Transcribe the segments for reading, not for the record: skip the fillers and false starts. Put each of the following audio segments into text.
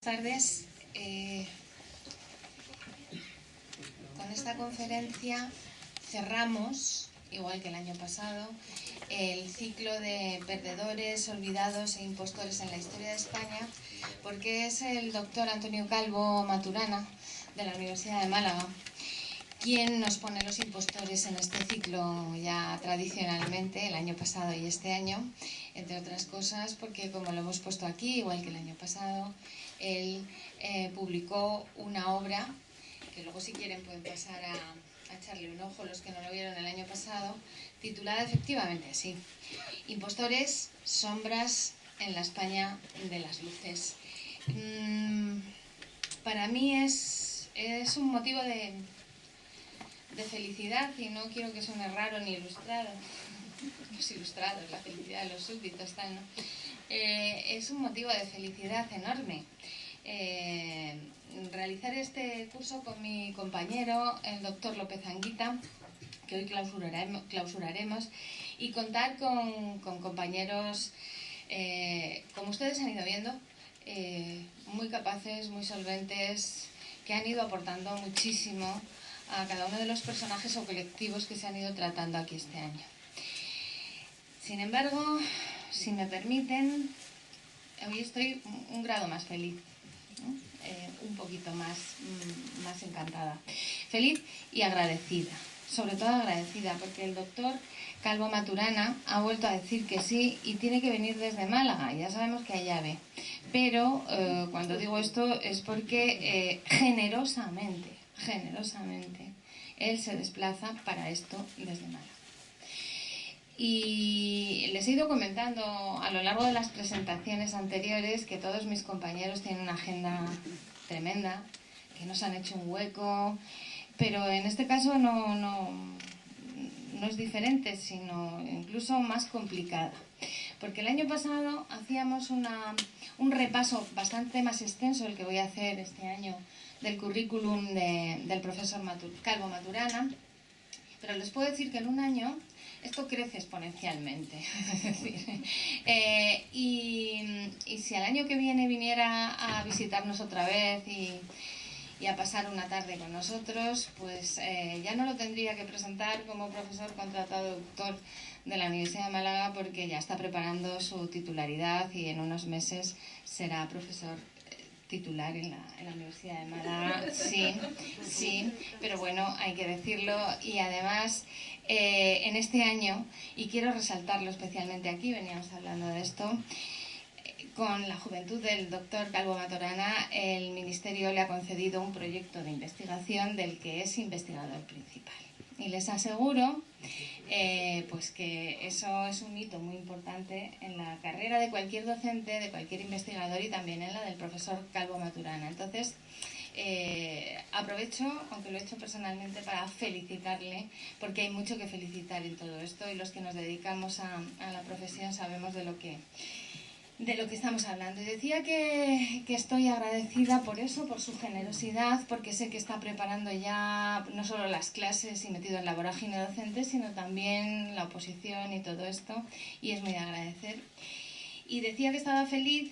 Buenas tardes. Con esta conferencia cerramos, igual que el año pasado, el ciclo de perdedores, olvidados e impostores en la historia de España, porque es el doctor Antonio Calvo Maturana, de la Universidad de Málaga, quien nos pone los impostores en este ciclo ya tradicionalmente, el año pasado y este año, entre otras cosas porque, como lo hemos puesto aquí, igual que el año pasado, él publicó una obra, que luego si quieren pueden pasar a echarle un ojo los que no lo vieron el año pasado, titulada efectivamente así: Impostores, sombras en la España de las luces. Para mí es un motivo de felicidad, y no quiero que suene raro ni ilustrado. Los ilustrados, la felicidad de los súbditos, tal, ¿no? Es un motivo de felicidad enorme realizar este curso con mi compañero, el doctor López Anguita, que hoy clausuraremos, y contar con compañeros, como ustedes han ido viendo, muy capaces, muy solventes, que han ido aportando muchísimo a cada uno de los personajes o colectivos que se han ido tratando aquí este año. Sin embargo, si me permiten, hoy estoy un grado más feliz, ¿no? Un poquito más encantada. Feliz y agradecida, sobre todo agradecida, porque el doctor Calvo Maturana ha vuelto a decir que sí y tiene que venir desde Málaga. Ya sabemos que hay llave, pero cuando digo esto es porque generosamente, él se desplaza para esto desde Málaga. Y les he ido comentando a lo largo de las presentaciones anteriores que todos mis compañeros tienen una agenda tremenda, que nos han hecho un hueco, pero en este caso no es diferente, sino incluso más complicada. Porque el año pasado hacíamos un repaso bastante más extenso, el que voy a hacer este año, del currículum del profesor Calvo Maturana, pero les puedo decir que en un año esto crece exponencialmente. Y si al año que viene viniera a visitarnos otra vez y a pasar una tarde con nosotros, pues ya no lo tendría que presentar como profesor contratado doctor de la Universidad de Málaga, porque ya está preparando su titularidad y en unos meses será profesor titular en la Universidad de Málaga. Sí, pero bueno, hay que decirlo. Y además, en este año, y quiero resaltarlo especialmente aquí, veníamos hablando de esto, con la juventud del doctor Calvo Maturana, el Ministerio le ha concedido un proyecto de investigación del que es investigador principal. Y les aseguro pues que eso es un hito muy importante en la carrera de cualquier docente, de cualquier investigador, y también en la del profesor Calvo Maturana. Entonces, aprovecho, aunque lo he hecho personalmente, para felicitarle, porque hay mucho que felicitar en todo esto, y los que nos dedicamos a la profesión sabemos de lo que estamos hablando. Y decía que estoy agradecida por eso, por su generosidad, porque sé que está preparando ya no solo las clases y metido en la vorágine docente, sino también la oposición y todo esto, y es muy de agradecer. Y decía que estaba feliz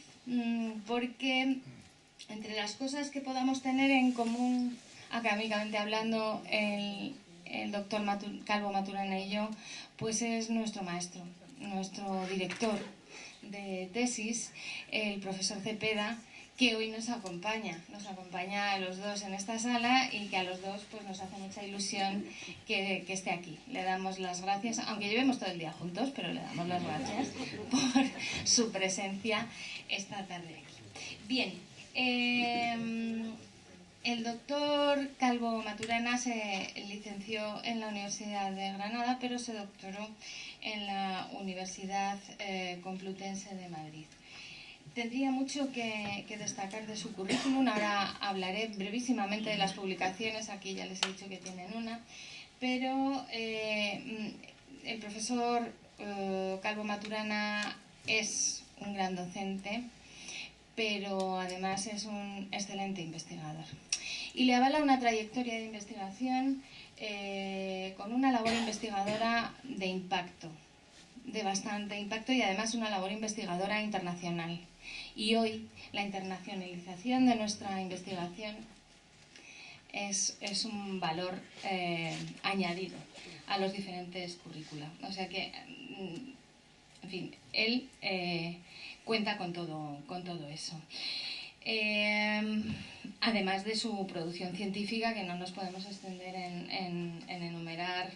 porque entre las cosas que podamos tener en común, académicamente hablando, el doctor Calvo Maturana y yo, pues es nuestro maestro, nuestro director de tesis, el profesor Cepeda, que hoy nos acompaña a los dos en esta sala, y que a los dos pues nos hace mucha ilusión que esté aquí. Le damos las gracias, aunque llevemos todo el día juntos, pero le damos las gracias por su presencia esta tarde aquí. Bien, el doctor Calvo Maturana se licenció en la Universidad de Granada, pero se doctoró en la Universidad Complutense de Madrid. Tendría mucho que destacar de su currículum. Ahora hablaré brevísimamente de las publicaciones, aquí ya les he dicho que tienen una, pero el profesor Calvo Maturana es un gran docente, pero además es un excelente investigador. Y le avala una trayectoria de investigación con una labor investigadora de impacto, de bastante impacto, y además una labor investigadora internacional. Y hoy la internacionalización de nuestra investigación es un valor añadido a los diferentes currícula. O sea que, en fin, él cuenta con todo eso. Además de su producción científica, que no nos podemos extender en enumerar,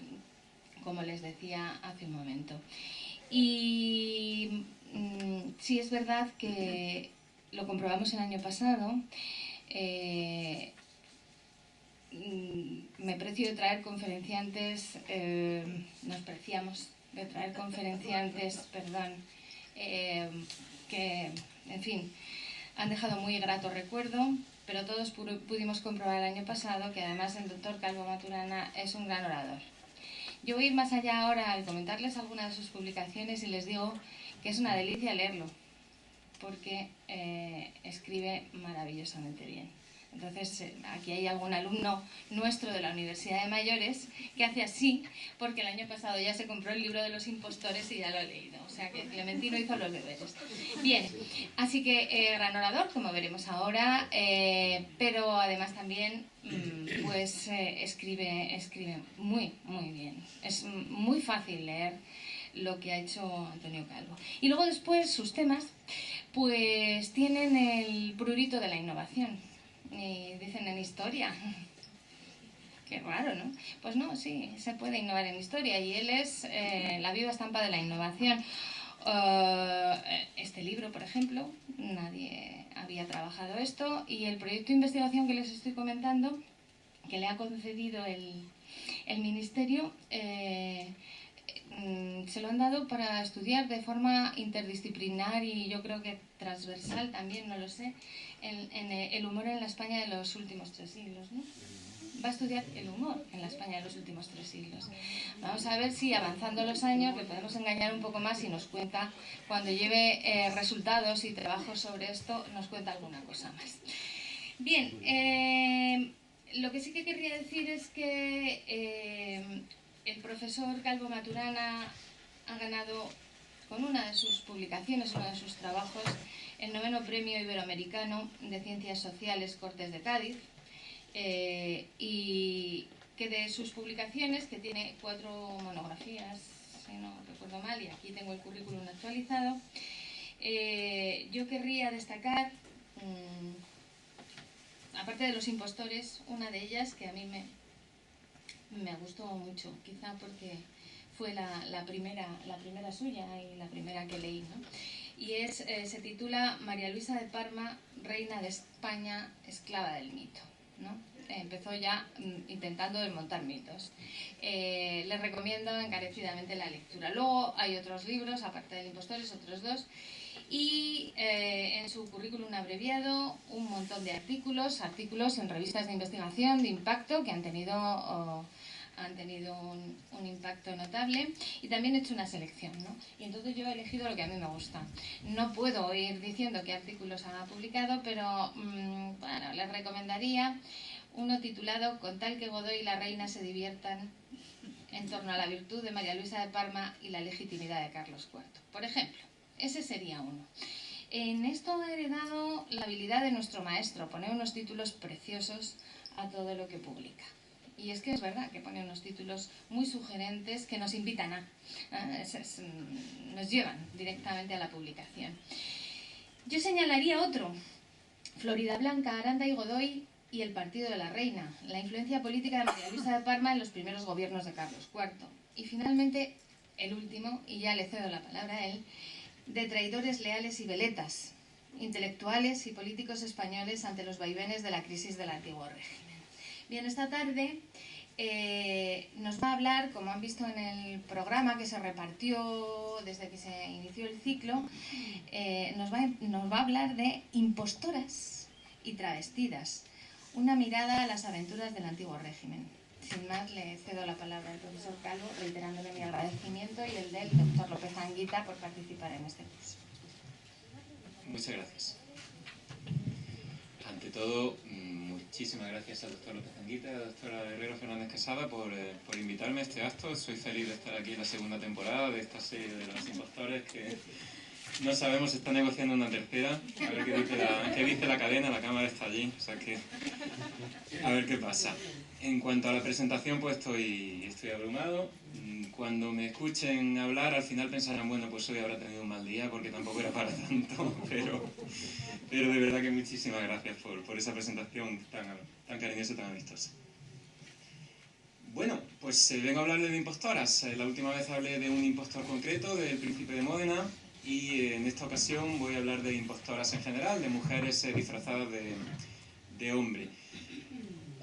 como les decía hace un momento. Y sí es verdad que lo comprobamos el año pasado. Me precio de traer conferenciantes, nos preciamos de traer conferenciantes, perdón, que, en fin, han dejado muy grato recuerdo, pero todos pudimos comprobar el año pasado que además el doctor Calvo Maturana es un gran orador. Yo voy a ir más allá ahora al comentarles algunas de sus publicaciones y les digo que es una delicia leerlo, porque escribe maravillosamente bien. Entonces, aquí hay algún alumno nuestro de la Universidad de Mayores que hace así, porque el año pasado ya se compró el libro de los impostores y ya lo ha leído. O sea que Clementino hizo los deberes. Bien, así que gran orador, como veremos ahora, pero además también pues escribe muy bien. Es muy fácil leer lo que ha hecho Antonio Calvo. Y luego después sus temas pues tienen el prurito de la innovación. Y dicen en historia. Qué raro, ¿no? Pues no, sí, se puede innovar en historia y él es la viva estampa de la innovación. Este libro, por ejemplo, nadie había trabajado esto y el proyecto de investigación que les estoy comentando, que le ha concedido el Ministerio, se lo han dado para estudiar de forma interdisciplinar y yo creo que transversal también, no lo sé, el humor en la España de los últimos 3 siglos, ¿no? Va a estudiar el humor en la España de los últimos 3 siglos. Vamos a ver si avanzando los años le podemos engañar un poco más y nos cuenta, cuando lleve resultados y trabajos sobre esto, nos cuenta alguna cosa más. Bien, lo que sí que querría decir es que el profesor Calvo Maturana ha ganado con una de sus publicaciones, uno de sus trabajos, el 9º Premio Iberoamericano de Ciencias Sociales Cortes de Cádiz, y que de sus publicaciones, que tiene 4 monografías, si no recuerdo mal, y aquí tengo el currículum actualizado, yo querría destacar, aparte de los impostores, una de ellas que a mí me gustó mucho, quizá porque fue la primera suya y la primera que leí, ¿no? Y se titula María Luisa de Parma, reina de España, esclava del mito, ¿no? Empezó ya intentando desmontar mitos. Les recomiendo encarecidamente la lectura. Luego hay otros libros, aparte del Impostores, otros 2. Y en su currículum abreviado un montón de artículos en revistas de investigación de impacto que han tenido un impacto notable, y también he hecho una selección, ¿no? Y entonces yo he elegido lo que a mí me gusta. No puedo ir diciendo qué artículos ha publicado, pero bueno, les recomendaría uno titulado Con tal que Godoy y la reina se diviertan, en torno a la virtud de María Luisa de Parma y la legitimidad de Carlos IV. Por ejemplo, ese sería uno. En esto ha heredado la habilidad de nuestro maestro, poner unos títulos preciosos a todo lo que publica. Y es que es verdad que pone unos títulos muy sugerentes que nos invitan nos llevan directamente a la publicación. Yo señalaría otro, Florida Blanca, Aranda y Godoy y el partido de la reina, la influencia política de María Luisa de Parma en los primeros gobiernos de Carlos IV. Y finalmente, el último, y ya le cedo la palabra a él, de traidores leales y veletas, intelectuales y políticos españoles ante los vaivenes de la crisis del antiguo régimen. Bien, esta tarde nos va a hablar, como han visto en el programa que se repartió desde que se inició el ciclo, nos va a hablar de impostoras y travestidas, una mirada a las aventuras del antiguo régimen. Sin más, le cedo la palabra al profesor Calvo, reiterándole mi agradecimiento y el del doctor López Anguita por participar en este curso. Muchas gracias. Ante todo, muchísimas gracias al doctor López Anguita y a la doctora Herrero Fernández Quesada por invitarme a este acto. Soy feliz de estar aquí en la segunda temporada de esta serie de los impostores No sabemos, se está negociando una tercera. A ver qué dice la cadena, la cámara está allí. O sea que... A ver qué pasa. En cuanto a la presentación, pues estoy abrumado. Cuando me escuchen hablar, al final pensarán, bueno, pues hoy habrá tenido un mal día, porque tampoco era para tanto. Pero de verdad que muchísimas gracias por esa presentación tan cariñosa y tan amistosa. Bueno, pues vengo a hablarles de impostoras. La última vez hablé de un impostor concreto, del Príncipe de Módena, y en esta ocasión voy a hablar de impostoras en general, de mujeres disfrazadas de hombre.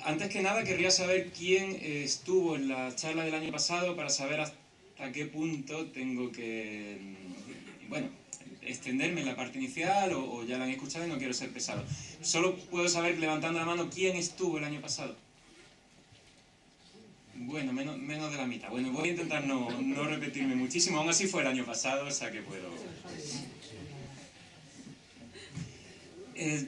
Antes que nada querría saber quién estuvo en la charla del año pasado para saber hasta qué punto tengo que, bueno, extenderme en la parte inicial o ya la han escuchado y no quiero ser pesado. Solo puedo saber levantando la mano quién estuvo el año pasado. Bueno, menos de la mitad. Bueno, voy a intentar no repetirme muchísimo. Aún así fue el año pasado, o sea que puedo...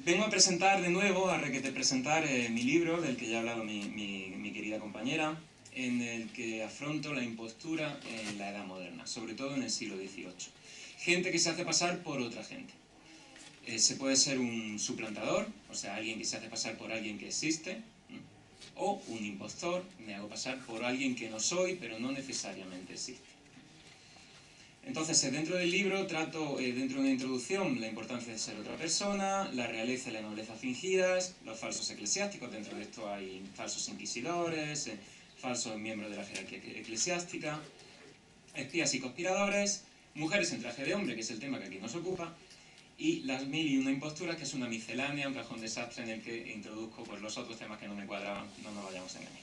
vengo a presentar de nuevo, a presentar mi libro, del que ya ha hablado mi querida compañera, en el que afronto la impostura en la edad moderna, sobre todo en el siglo XVIII. Gente que se hace pasar por otra gente. Se puede ser un suplantador, o sea, alguien que se hace pasar por alguien que existe, o un impostor, me hago pasar por alguien que no soy, pero no necesariamente existe. Entonces, dentro del libro trato, dentro de una introducción, la importancia de ser otra persona, la realeza y la nobleza fingidas, los falsos eclesiásticos, dentro de esto hay falsos inquisidores, falsos miembros de la jerarquía eclesiástica, espías y conspiradores, mujeres en traje de hombre, que es el tema que aquí nos ocupa, y las 1001 imposturas, que es una miscelánea, un cajón desastre en el que introduzco pues, los otros temas que no me cuadraban, no nos vayamos a engañar.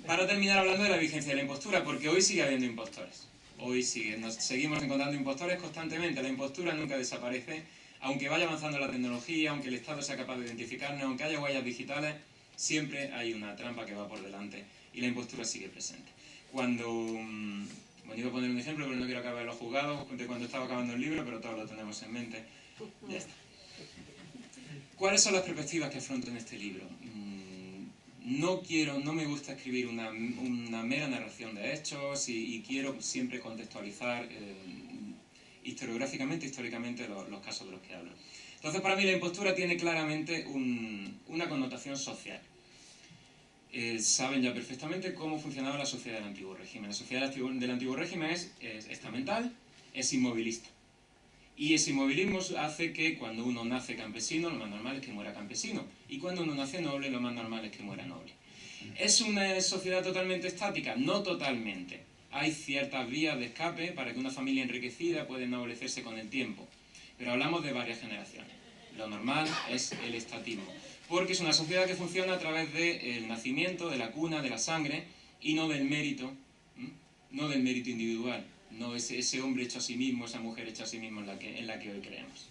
Para terminar hablando de la vigencia de la impostura, porque hoy sigue habiendo impostores. Hoy seguimos encontrando impostores constantemente, la impostura nunca desaparece, aunque vaya avanzando la tecnología, aunque el Estado sea capaz de identificarnos, aunque haya huellas digitales, siempre hay una trampa que va por delante y la impostura sigue presente. Bueno, iba a poner un ejemplo, pero no quiero acabar los juzgados de cuando estaba acabando el libro, pero todos lo tenemos en mente. Ya está. ¿Cuáles son las perspectivas que afronto en este libro? No me gusta escribir una mera narración de hechos y quiero siempre contextualizar históricamente los casos de los que hablo. Entonces, para mí la impostura tiene claramente una connotación social. Saben ya perfectamente cómo funcionaba la sociedad del antiguo régimen. La sociedad del antiguo régimen es estamental, es inmovilista. Y ese inmovilismo hace que cuando uno nace campesino, lo más normal es que muera campesino. Y cuando uno nace noble, lo más normal es que muera noble. ¿Es una sociedad totalmente estática? No totalmente. Hay ciertas vías de escape para que una familia enriquecida pueda ennoblecerse con el tiempo. Pero hablamos de varias generaciones. Lo normal es el estatismo. Porque es una sociedad que funciona a través del nacimiento, de la cuna, de la sangre, y no del mérito, no del mérito individual. No es ese hombre hecho a sí mismo, esa mujer hecha a sí mismo en la que hoy creemos.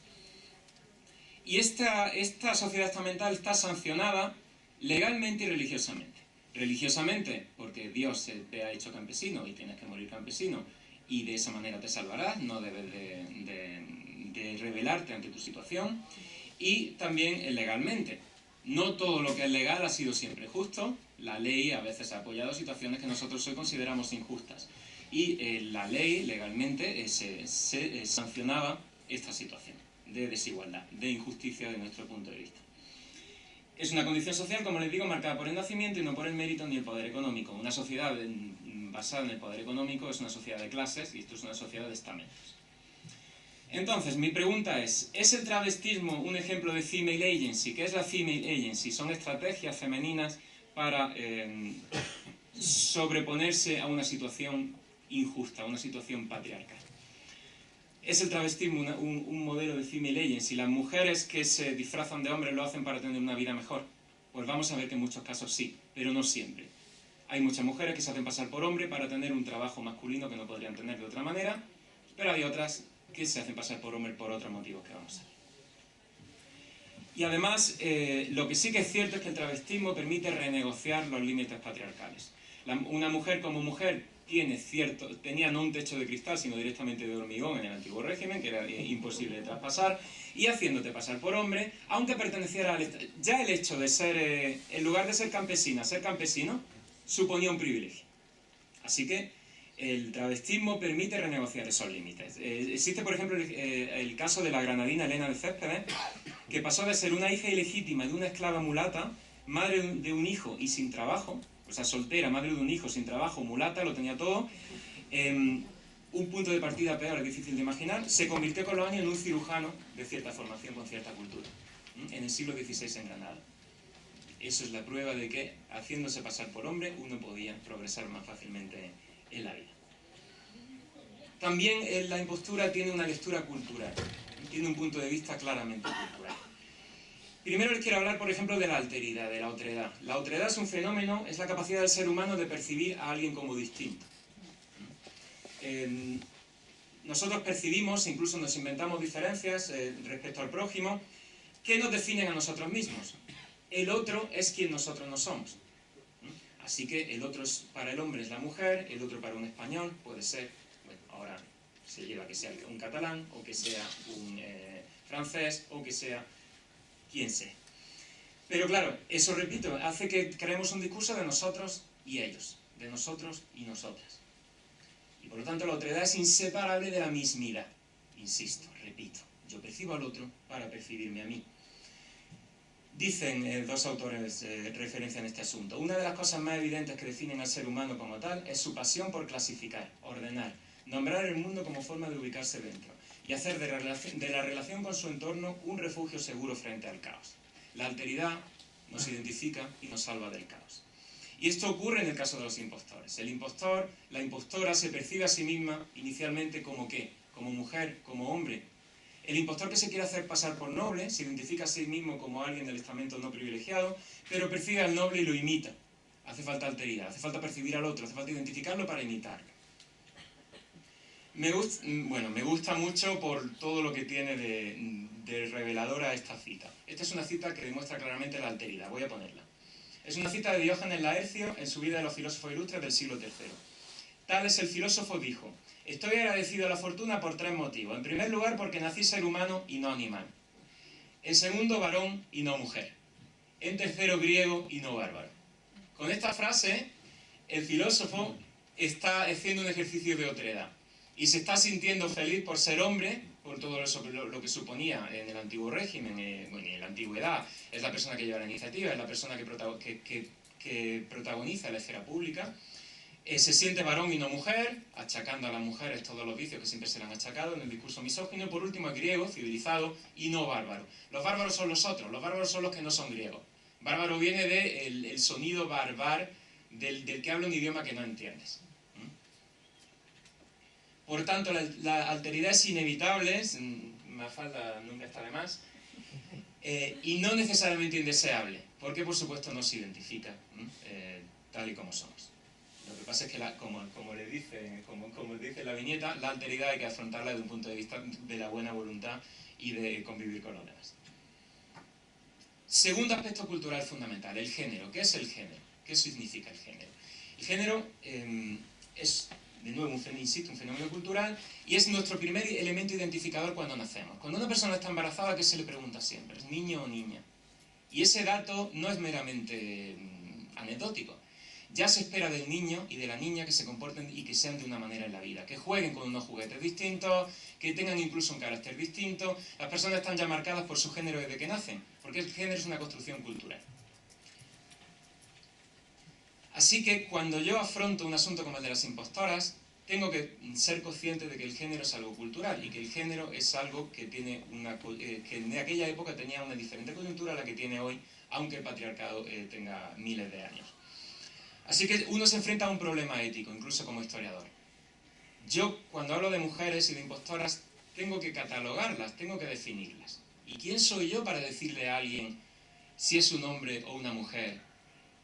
Y esta sociedad estamental está sancionada legalmente y religiosamente. Religiosamente, porque Dios te ha hecho campesino y tienes que morir campesino, y de esa manera te salvarás, no debes de rebelarte ante tu situación. Y también legalmente. No todo lo que es legal ha sido siempre justo. La ley a veces ha apoyado situaciones que nosotros hoy consideramos injustas. Y la ley, legalmente, se sancionaba esta situación de desigualdad, de injusticia desde nuestro punto de vista. Es una condición social, como les digo, marcada por el nacimiento y no por el mérito ni el poder económico. Una sociedad basada en el poder económico es una sociedad de clases y esto es una sociedad de estamentos. Entonces, mi pregunta ¿es el travestismo un ejemplo de female agency? ¿Qué es la female agency? Son estrategias femeninas para sobreponerse a una situación injusta, a una situación patriarcal. ¿Es el travestismo un modelo de female agency? ¿Las mujeres que se disfrazan de hombres lo hacen para tener una vida mejor? Pues vamos a ver que en muchos casos sí, pero no siempre. Hay muchas mujeres que se hacen pasar por hombre para tener un trabajo masculino que no podrían tener de otra manera, pero hay otras que se hacen pasar por hombre por otros motivos que vamos a ver. Y además, lo que sí que es cierto es que el travestismo permite renegociar los límites patriarcales. Una mujer como mujer tenía no un techo de cristal, sino directamente de hormigón en el antiguo régimen, que era imposible de traspasar, y haciéndote pasar por hombre, aunque perteneciera al Estado. Ya el hecho de en lugar de ser campesina, ser campesino, suponía un privilegio. Así que el travestismo permite renegociar esos límites. Existe, por ejemplo, el caso de la granadina Elena de Céspedes, que pasó de ser una hija ilegítima de una esclava mulata, madre de un hijo y sin trabajo, o sea, soltera, madre de un hijo sin trabajo, mulata, lo tenía todo, un punto de partida peor, es difícil de imaginar, se convirtió con los años en un cirujano de cierta formación, con cierta cultura, en el siglo XVI en Granada. Eso es la prueba de que, haciéndose pasar por hombre, uno podía progresar más fácilmente en la vida. También la impostura tiene una lectura cultural, tiene un punto de vista claramente cultural. Primero les quiero hablar, por ejemplo, de la alteridad, de la otredad. La otredad es un fenómeno, es la capacidad del ser humano de percibir a alguien como distinto. Nosotros percibimos, incluso nos inventamos diferencias respecto al prójimo, que nos definen a nosotros mismos. El otro es quien nosotros no somos. Así que el otro para el hombre es la mujer, el otro para un español puede ser, bueno, ahora se lleva que sea un catalán, o que sea un francés, o que sea quien sea. Pero claro, eso, repito, hace que creemos un discurso de nosotros y ellos, de nosotros y nosotras. Y por lo tanto la otredad es inseparable de la mismidad. Insisto, repito, yo percibo al otro para percibirme a mí. Dicen dos autores referencia en este asunto: una de las cosas más evidentes que definen al ser humano como tal es su pasión por clasificar, ordenar, nombrar el mundo como forma de ubicarse dentro y hacer de la relación con su entorno un refugio seguro frente al caos. La alteridad nos identifica y nos salva del caos. Y esto ocurre en el caso de los impostores. El impostor, la impostora, se percibe a sí misma inicialmente como ¿qué? Como mujer, como hombre. El impostor que se quiere hacer pasar por noble se identifica a sí mismo como alguien del estamento no privilegiado, pero percibe al noble y lo imita. Hace falta alteridad, hace falta percibir al otro, hace falta identificarlo para imitarlo. Me gusta mucho por todo lo que tiene de reveladora esta cita. Esta es una cita que demuestra claramente la alteridad. Voy a ponerla. Es una cita de Diógenes Laercio en su vida de los filósofos ilustres del siglo III. Tales el filósofo dijo: estoy agradecido a la fortuna por tres motivos. En primer lugar, porque nací ser humano y no animal. En segundo, varón y no mujer. En tercero, griego y no bárbaro. Con esta frase, el filósofo está haciendo un ejercicio de otredad y se está sintiendo feliz por ser hombre, por todo eso, lo que suponía en el antiguo régimen, en la antigüedad. Es la persona que lleva la iniciativa, es la persona que protagoniza la esfera pública. Se siente varón y no mujer, achacando a las mujeres todos los vicios que siempre se le han achacado en el discurso misógino. Y por último, es griego, civilizado y no bárbaro. Los bárbaros son los otros, los bárbaros son los que no son griegos. Bárbaro viene del sonido barbar del que habla un idioma que no entiendes. Por tanto, la alteridad es inevitable, Mafalda nunca está de más, y no necesariamente indeseable, porque por supuesto no se identifica tal y como somos. Lo que pasa es que, como dice la viñeta, la alteridad hay que afrontarla desde un punto de vista de la buena voluntad y de convivir con los demás. Segundo aspecto cultural fundamental, el género. ¿Qué es el género? ¿Qué significa el género? El género es, de nuevo, un fenómeno cultural y es nuestro primer elemento identificador cuando nacemos. Cuando una persona está embarazada, ¿qué se le pregunta siempre? ¿Es niño o niña? Y ese dato no es meramente anecdótico. Ya se espera del niño y de la niña que se comporten y que sean de una manera en la vida, que jueguen con unos juguetes distintos, que tengan incluso un carácter distinto. Las personas están ya marcadas por su género desde que nacen, porque el género es una construcción cultural. Así que cuando yo afronto un asunto como el de las impostoras, tengo que ser consciente de que el género es algo cultural y que el género es algo que tiene que en aquella época tenía una diferente coyuntura a la que tiene hoy, aunque el patriarcado tenga miles de años. Así que uno se enfrenta a un problema ético, incluso como historiador. Yo, cuando hablo de mujeres y de impostoras, tengo que catalogarlas, tengo que definirlas. ¿Y quién soy yo para decirle a alguien si es un hombre o una mujer,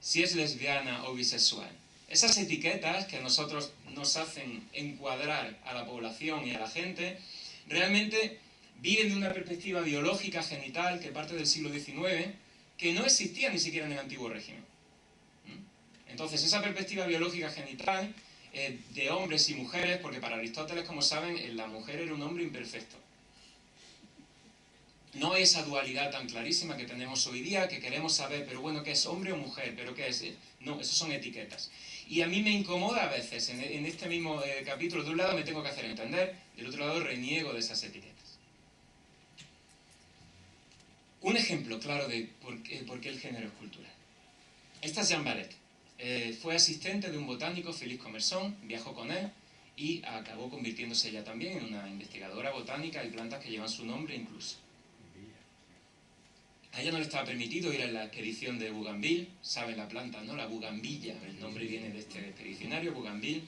si es lesbiana o bisexual? Esas etiquetas que a nosotros nos hacen encuadrar a la población y a la gente, realmente viven de una perspectiva biológica genital que parte del siglo XIX, que no existía ni siquiera en el antiguo régimen. Entonces, esa perspectiva biológica genital de hombres y mujeres, porque para Aristóteles, como saben, la mujer era un hombre imperfecto. No esa dualidad tan clarísima que tenemos hoy día, que queremos saber, pero bueno, ¿qué es hombre o mujer? ¿Pero qué es? No, eso son etiquetas. Y a mí me incomoda a veces, en este mismo capítulo, de un lado me tengo que hacer entender, del otro lado reniego de esas etiquetas. Un ejemplo claro de por qué el género es cultural. Esta es Jeanne Barret. Fue asistente de un botánico, Félix Commerson, viajó con él y acabó convirtiéndose ella también en una investigadora botánica. Hay plantas que llevan su nombre incluso. A ella no le estaba permitido ir a la expedición de Bougainville, saben la planta, ¿no? La bugambilla, el nombre viene de este expedicionario, Bougainville,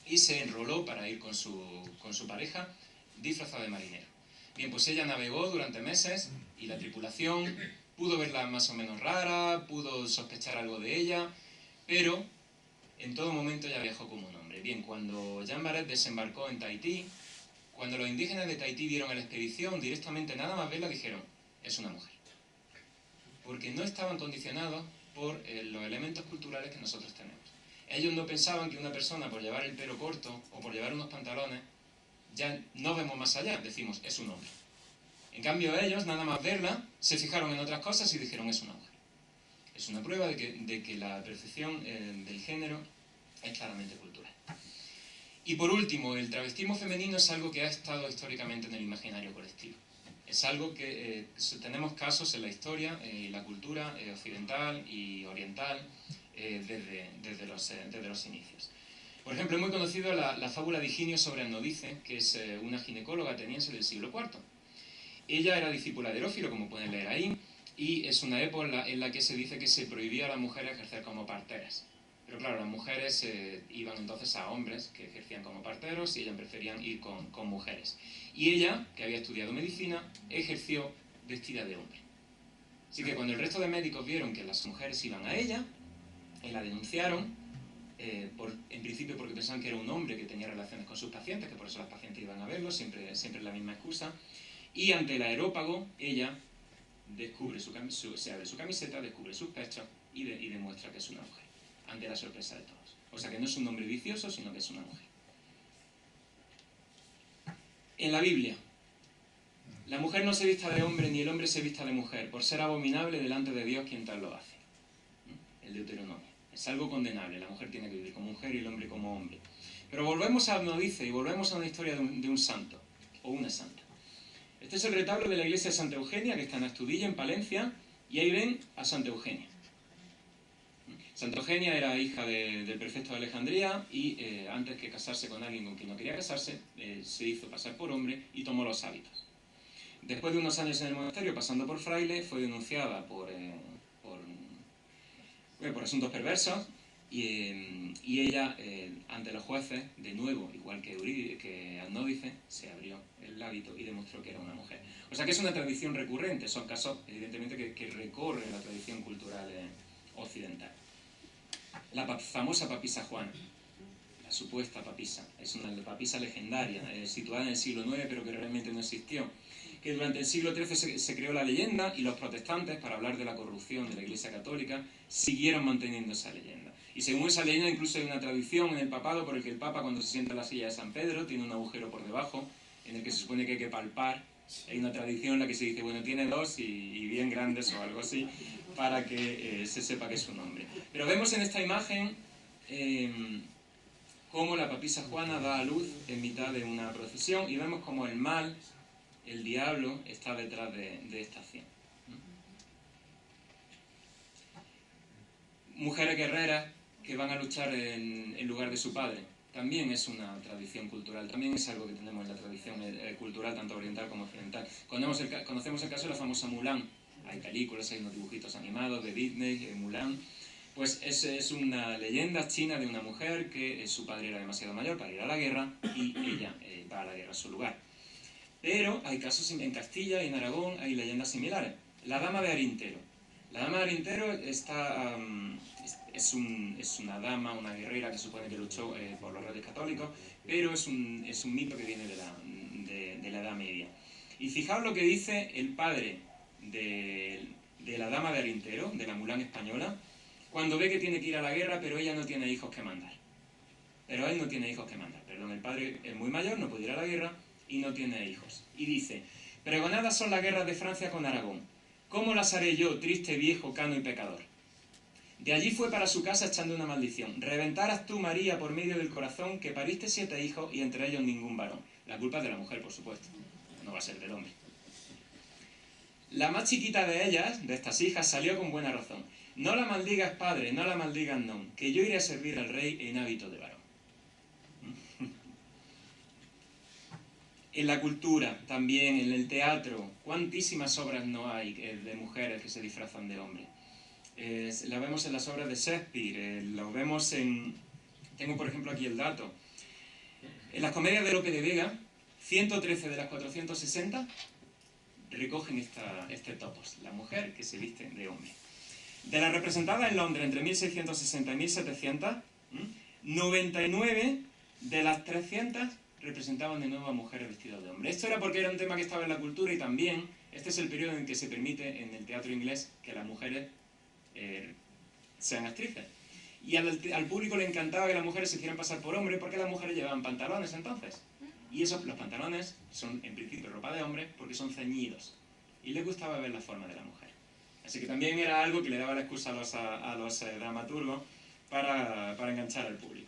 y se enroló para ir con su pareja disfrazada de marinero. Bien, pues ella navegó durante meses y la tripulación pudo verla más o menos rara, pudo sospechar algo de ella, pero en todo momento ella viajó como un hombre. Bien, cuando Jeanne Barret desembarcó en Tahití, cuando los indígenas de Tahití vieron a la expedición, directamente nada más verla dijeron, es una mujer. Porque no estaban condicionados por los elementos culturales que nosotros tenemos. Ellos no pensaban que una persona por llevar el pelo corto o por llevar unos pantalones, ya no vemos más allá, decimos, es un hombre. En cambio ellos, nada más verla, se fijaron en otras cosas y dijeron, es una mujer. Es una prueba de que la percepción del género es claramente cultural. Y por último, el travestismo femenino es algo que ha estado históricamente en el imaginario colectivo. Es algo que tenemos casos en la historia y la cultura occidental y oriental desde los inicios. Por ejemplo, es muy conocido la fábula de Higinio sobre Annodice, que es una ginecóloga ateniense del siglo IV. Ella era discípula de Herófilo, como pueden leer ahí, y es una época en la que se dice que se prohibía a las mujeres ejercer como parteras. Pero claro, las mujeres iban entonces a hombres que ejercían como parteros y ellas preferían ir con mujeres. Y ella, que había estudiado medicina, ejerció vestida de hombre. Así que cuando el resto de médicos vieron que las mujeres iban a ella, la denunciaron, en principio porque pensaban que era un hombre que tenía relaciones con sus pacientes, que por eso las pacientes iban a verlo, siempre la misma excusa. Y ante el aerópago, ella se abre su camiseta, descubre sus pechos y demuestra que es una mujer, ante la sorpresa de todos. O sea que no es un hombre vicioso, sino que es una mujer. En la Biblia, la mujer no se vista de hombre ni el hombre se vista de mujer, por ser abominable delante de Dios quien tal lo hace. El Deuteronomio. Es algo condenable, la mujer tiene que vivir como mujer y el hombre como hombre. Pero volvemos a Annodice y volvemos a una historia de un santo, o una santa. Este es el retablo de la iglesia de Santa Eugenia, que está en Astudillo, en Palencia, y ahí ven a Santa Eugenia. Santa Eugenia era hija del prefecto de Alejandría y antes que casarse con alguien con quien no quería casarse, se hizo pasar por hombre y tomó los hábitos. Después de unos años en el monasterio, pasando por fraile, fue denunciada por asuntos perversos y ella, ante los jueces, de nuevo, igual que Annodice, se abrió el hábito y demostró que era una mujer. O sea que es una tradición recurrente, son casos, evidentemente, que recorren la tradición cultural occidental. La famosa papisa Juana, la supuesta papisa, es una papisa legendaria, situada en el siglo IX, pero que realmente no existió. Que durante el siglo XIII se creó la leyenda y los protestantes, para hablar de la corrupción de la Iglesia Católica, siguieron manteniendo esa leyenda. Y según esa leyenda incluso hay una tradición en el papado por el que el Papa, cuando se sienta en la silla de San Pedro, tiene un agujero por debajo en el que se supone que hay que palpar. Hay una tradición en la que se dice, bueno, tiene dos y bien grandes o algo así, para que se sepa que es un hombre. Pero vemos en esta imagen cómo la papisa Juana da a luz en mitad de una procesión y vemos cómo el mal, el diablo, está detrás de esta acción. Mujeres guerreras que van a luchar en lugar de su padre. También es una tradición cultural, también es algo que tenemos en la tradición cultural, tanto oriental como occidental. Conocemos el caso de la famosa Mulan. Hay películas, hay unos dibujitos animados de Disney, Mulan. Pues es una leyenda china de una mujer que su padre era demasiado mayor para ir a la guerra y ella va a la guerra a su lugar. Pero hay casos en Castilla y en Aragón, hay leyendas similares. La dama de Arintero. La dama de Arintero es una dama, una guerrera que supone que luchó por los reyes católicos, pero es un mito que viene de la Edad Media. Y fijaos lo que dice el padre de la dama de Arintero, de la Mulan española, cuando ve que tiene que ir a la guerra, pero ella no tiene hijos que mandar. Pero él no tiene hijos que mandar. Perdón, el padre es muy mayor, no puede ir a la guerra y no tiene hijos. Y dice, pregonadas son las guerras de Francia con Aragón. ¿Cómo las haré yo, triste, viejo, cano y pecador? De allí fue para su casa echando una maldición. Reventaras tú, María, por medio del corazón, que pariste 7 hijos y entre ellos ningún varón. La culpa es de la mujer, por supuesto. No va a ser del hombre. La más chiquita de ellas, de estas hijas, salió con buena razón. No la maldigas, padre, no la maldigas, no, que yo iré a servir al rey en hábito de varón. En la cultura, también, en el teatro, cuantísimas obras no hay de mujeres que se disfrazan de hombres. La vemos en las obras de Shakespeare, lo vemos en... Tengo, por ejemplo, aquí el dato. En las comedias de Lope de Vega, 113 de las 460 recogen este topos, la mujer que se viste de hombre. De las representadas en Londres entre 1660 y 1700, 99 de las 300 representaban de nuevo a mujeres vestidas de hombre. Esto era porque era un tema que estaba en la cultura y también este es el periodo en que se permite en el teatro inglés que las mujeres sean actrices. Y al público le encantaba que las mujeres se hicieran pasar por hombres porque las mujeres llevaban pantalones entonces. Y los pantalones son en principio ropa de hombre porque son ceñidos. Y les gustaba ver la forma de la mujer. Así que también era algo que le daba la excusa a los dramaturgos para enganchar al público.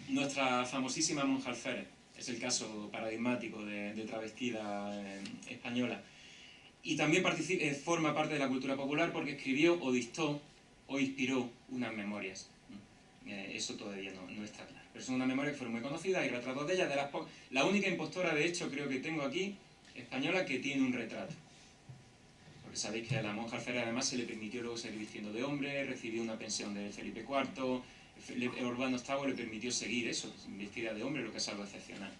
Nuestra famosísima monja alférez es el caso paradigmático de travestida española. Y también forma parte de la cultura popular porque escribió o dictó o inspiró unas memorias. Eso todavía no está claro. Pero son unas memorias que fueron muy conocidas y retratos de ella. La única impostora, de hecho, creo que tengo aquí, española, que tiene un retrato. Porque sabéis que a la monja alférez además se le permitió luego seguir vistiendo de hombre, recibió una pensión de Felipe IV, Urbano VIII le permitió seguir eso, vestida de hombre, lo que es algo excepcional.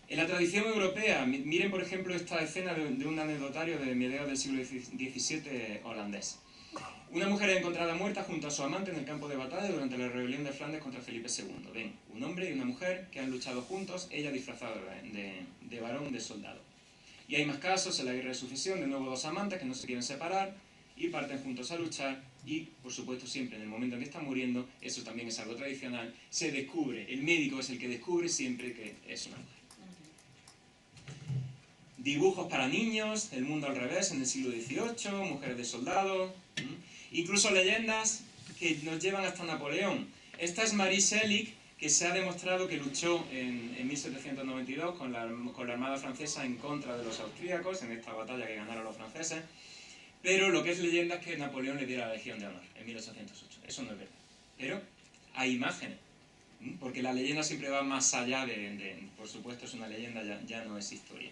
En la tradición europea, miren por ejemplo esta escena de un anecdotario de mediados del siglo XVII holandés. Una mujer es encontrada muerta junto a su amante en el campo de batalla durante la rebelión de Flandes contra Felipe II. Ven, un hombre y una mujer que han luchado juntos, ella disfrazada de varón, de soldado. Y hay más casos, en la guerra de sucesión, de nuevo 2 amantes que no se quieren separar y parten juntos a luchar y, por supuesto, siempre en el momento en que están muriendo, eso también es algo tradicional, se descubre, el médico es el que descubre siempre que es una mujer. Dibujos para niños, el mundo al revés en el siglo XVIII, mujeres de soldado, incluso leyendas que nos llevan hasta Napoleón. Esta es Marie Selig, que se ha demostrado que luchó en 1792 con la armada francesa en contra de los austríacos, en esta batalla que ganaron los franceses, pero lo que es leyenda es que Napoleón le diera la Legión de Honor en 1808. Eso no es verdad. Pero hay imágenes, porque la leyenda siempre va más allá por supuesto, es una leyenda, ya no es historia.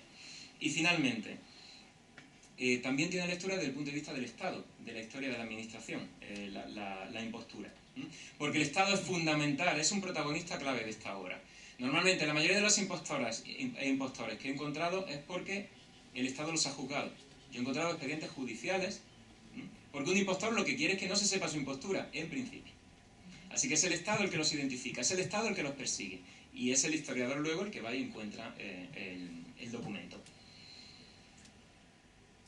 Y finalmente, también tiene lectura desde el punto de vista del Estado, de la historia de la administración, la impostura. Porque el Estado es fundamental, es un protagonista clave de esta obra. Normalmente la mayoría de las impostoras e impostores que he encontrado es porque el Estado los ha juzgado. Yo he encontrado expedientes judiciales, porque un impostor lo que quiere es que no se sepa su impostura, en principio. Así que es el Estado el que los identifica, es el Estado el que los persigue. Y es el historiador luego el que va y encuentra el documento.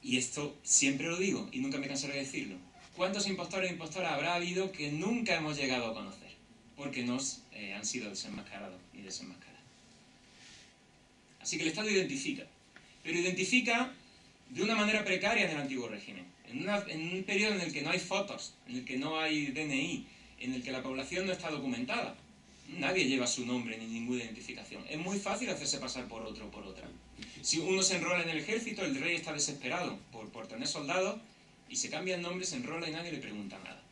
Y esto siempre lo digo y nunca me cansaré de decirlo. ¿Cuántos impostores e impostoras habrá habido que nunca hemos llegado a conocer? Porque nos han sido desenmascarados y desenmascarados. Así que el Estado identifica. Pero identifica de una manera precaria en el antiguo régimen. En un periodo en el que no hay fotos, en el que no hay DNI, en el que la población no está documentada. Nadie lleva su nombre ni ninguna identificación. Es muy fácil hacerse pasar por otro o por otra. Si uno se enrola en el ejército, el rey está desesperado por tener soldados y se cambia el nombre, se enrola y nadie le pregunta nada.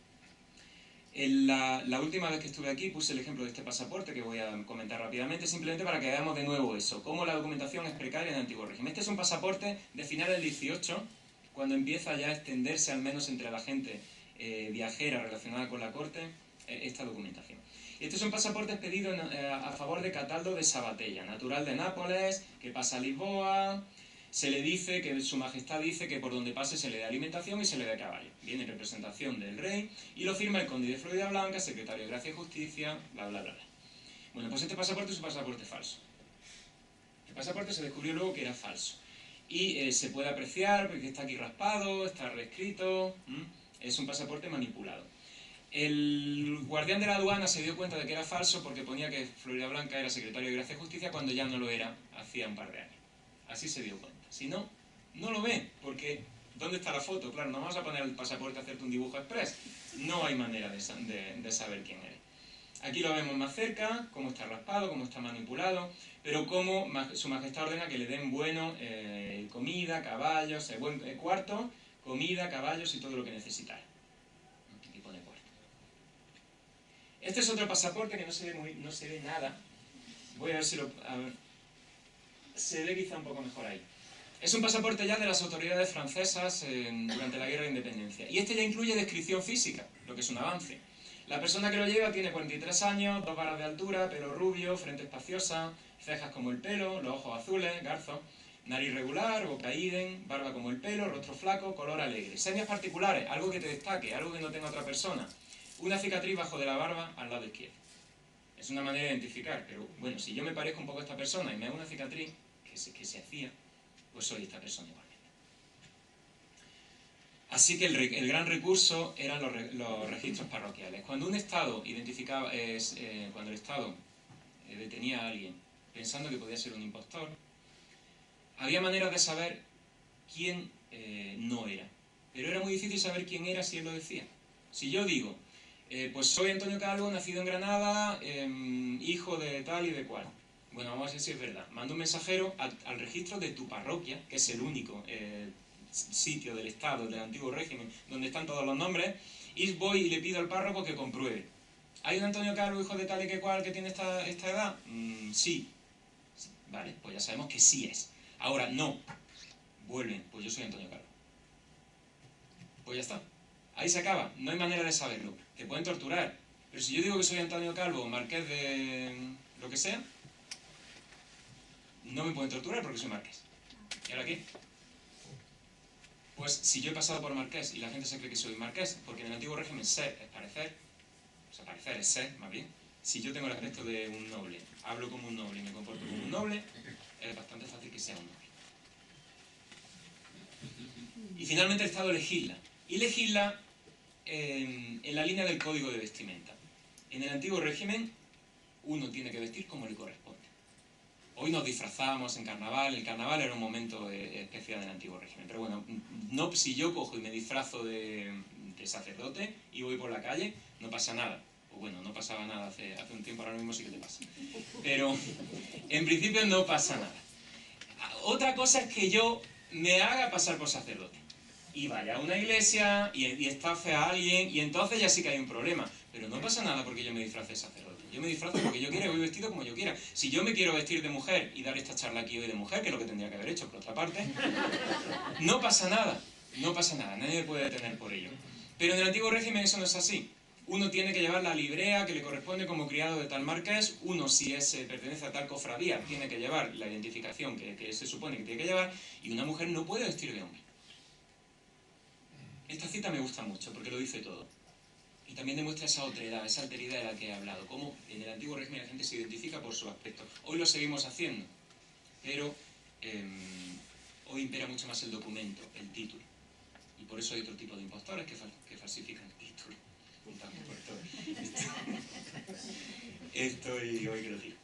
La última vez que estuve aquí puse el ejemplo de este pasaporte que voy a comentar rápidamente, simplemente para que veamos de nuevo eso, cómo la documentación es precaria en el antiguo régimen. Este es un pasaporte de finales del 18, cuando empieza ya a extenderse al menos entre la gente viajera relacionada con la corte, esta documentación. Este es un pasaporte expedido a favor de Cataldo de Sabatella, natural de Nápoles, que pasa a Lisboa. Se le dice que su majestad dice que por donde pase se le da alimentación y se le da caballo. Viene en representación del rey y lo firma el conde de Floridablanca, secretario de Gracia y Justicia, bla, bla, bla, bla. Bueno, pues este pasaporte es un pasaporte falso. El pasaporte se descubrió luego que era falso. Y se puede apreciar porque está aquí raspado, está reescrito, es un pasaporte manipulado. El guardián de la aduana se dio cuenta de que era falso porque ponía que Floridablanca era secretario de Gracia y Justicia cuando ya no lo era hacía un par de años. Así se dio cuenta. Si no, no lo ve, porque ¿Dónde está la foto? Claro, no vamos a poner el pasaporte a hacerte un dibujo express. No hay manera de saber quién eres. Aquí lo vemos más cerca, cómo está raspado, cómo está manipulado, pero cómo su majestad ordena que le den comida, caballos, buen cuarto, comida, caballos y todo lo que necesitáis. Aquí pone cuarto. Este es otro pasaporte que no se ve nada. Voy a ver si se ve quizá un poco mejor ahí. Es un pasaporte ya de las autoridades francesas durante la Guerra de Independencia. Y este ya incluye descripción física, lo que es un avance. La persona que lo lleva tiene 43 años, 2 varas de altura, pelo rubio, frente espaciosa, cejas como el pelo, los ojos azules, garzo, nariz regular, boca idem, barba como el pelo, rostro flaco, color alegre. Señas particulares, algo que te destaque, algo que no tenga otra persona. Una cicatriz bajo de la barba al lado izquierdo. Es una manera de identificar, pero bueno, si yo me parezco un poco a esta persona y me hago una cicatriz que se hacía, pues soy esta persona igualmente. Así que el gran recurso eran los registros parroquiales. Cuando un Estado cuando el Estado detenía a alguien pensando que podía ser un impostor, había maneras de saber quién no era. Pero era muy difícil saber quién era si él lo decía. Si yo digo, pues soy Antonio Calvo, nacido en Granada, hijo de tal y de cual. Bueno, vamos a ver si es verdad. Mando un mensajero al registro de tu parroquia, que es el único sitio del Estado, del antiguo régimen, donde están todos los nombres, y voy y le pido al párroco que compruebe. ¿Hay un Antonio Calvo, hijo de tal y que cual, que tiene esta edad? Sí. Vale, pues ya sabemos que sí es. Ahora, no. Vuelven, pues yo soy Antonio Calvo. Pues ya está. Ahí se acaba. No hay manera de saberlo. Te pueden torturar. Pero si yo digo que soy Antonio Calvo, marqués de lo que sea, no me pueden torturar porque soy marqués. ¿Y ahora qué? Pues si yo he pasado por marqués y la gente se cree que soy marqués, porque en el antiguo régimen ser es parecer, o sea, parecer es ser, más bien. Si yo tengo el aspecto de un noble, hablo como un noble y me comporto como un noble, es bastante fácil que sea un noble. Y finalmente el Estado legisla. Y legisla en la línea del código de vestimenta. En el antiguo régimen, uno tiene que vestir como le corresponde. Hoy nos disfrazamos en carnaval, el carnaval era un momento especial del antiguo régimen, pero bueno, no, si yo cojo y me disfrazo de sacerdote y voy por la calle, no pasa nada. O bueno, no pasaba nada hace un tiempo, ahora mismo sí que te pasa. Pero en principio no pasa nada. Otra cosa es que yo me haga pasar por sacerdote y vaya a una iglesia y estafe a alguien, y entonces ya sí que hay un problema. Pero no pasa nada porque yo me disfrace de sacerdote. Yo me disfrazo porque yo quiero y voy vestido como yo quiera. Si yo me quiero vestir de mujer y dar esta charla aquí hoy de mujer, que es lo que tendría que haber hecho por otra parte, no pasa nada. No pasa nada, nadie me puede detener por ello. Pero en el antiguo régimen eso no es así. Uno tiene que llevar la librea que le corresponde como criado de tal marqués. Uno, si pertenece a tal cofradía, tiene que llevar la identificación que se supone que tiene que llevar. Y una mujer no puede vestir de hombre. Esta cita me gusta mucho porque lo dice todo. Y también demuestra esa otredad, esa alteridad de la que he hablado. Cómo en el antiguo régimen la gente se identifica por su aspecto. Hoy lo seguimos haciendo, pero hoy impera mucho más el documento, el título. Y por eso hay otro tipo de impostores que falsifican el título. Estoy hoy que lo digo.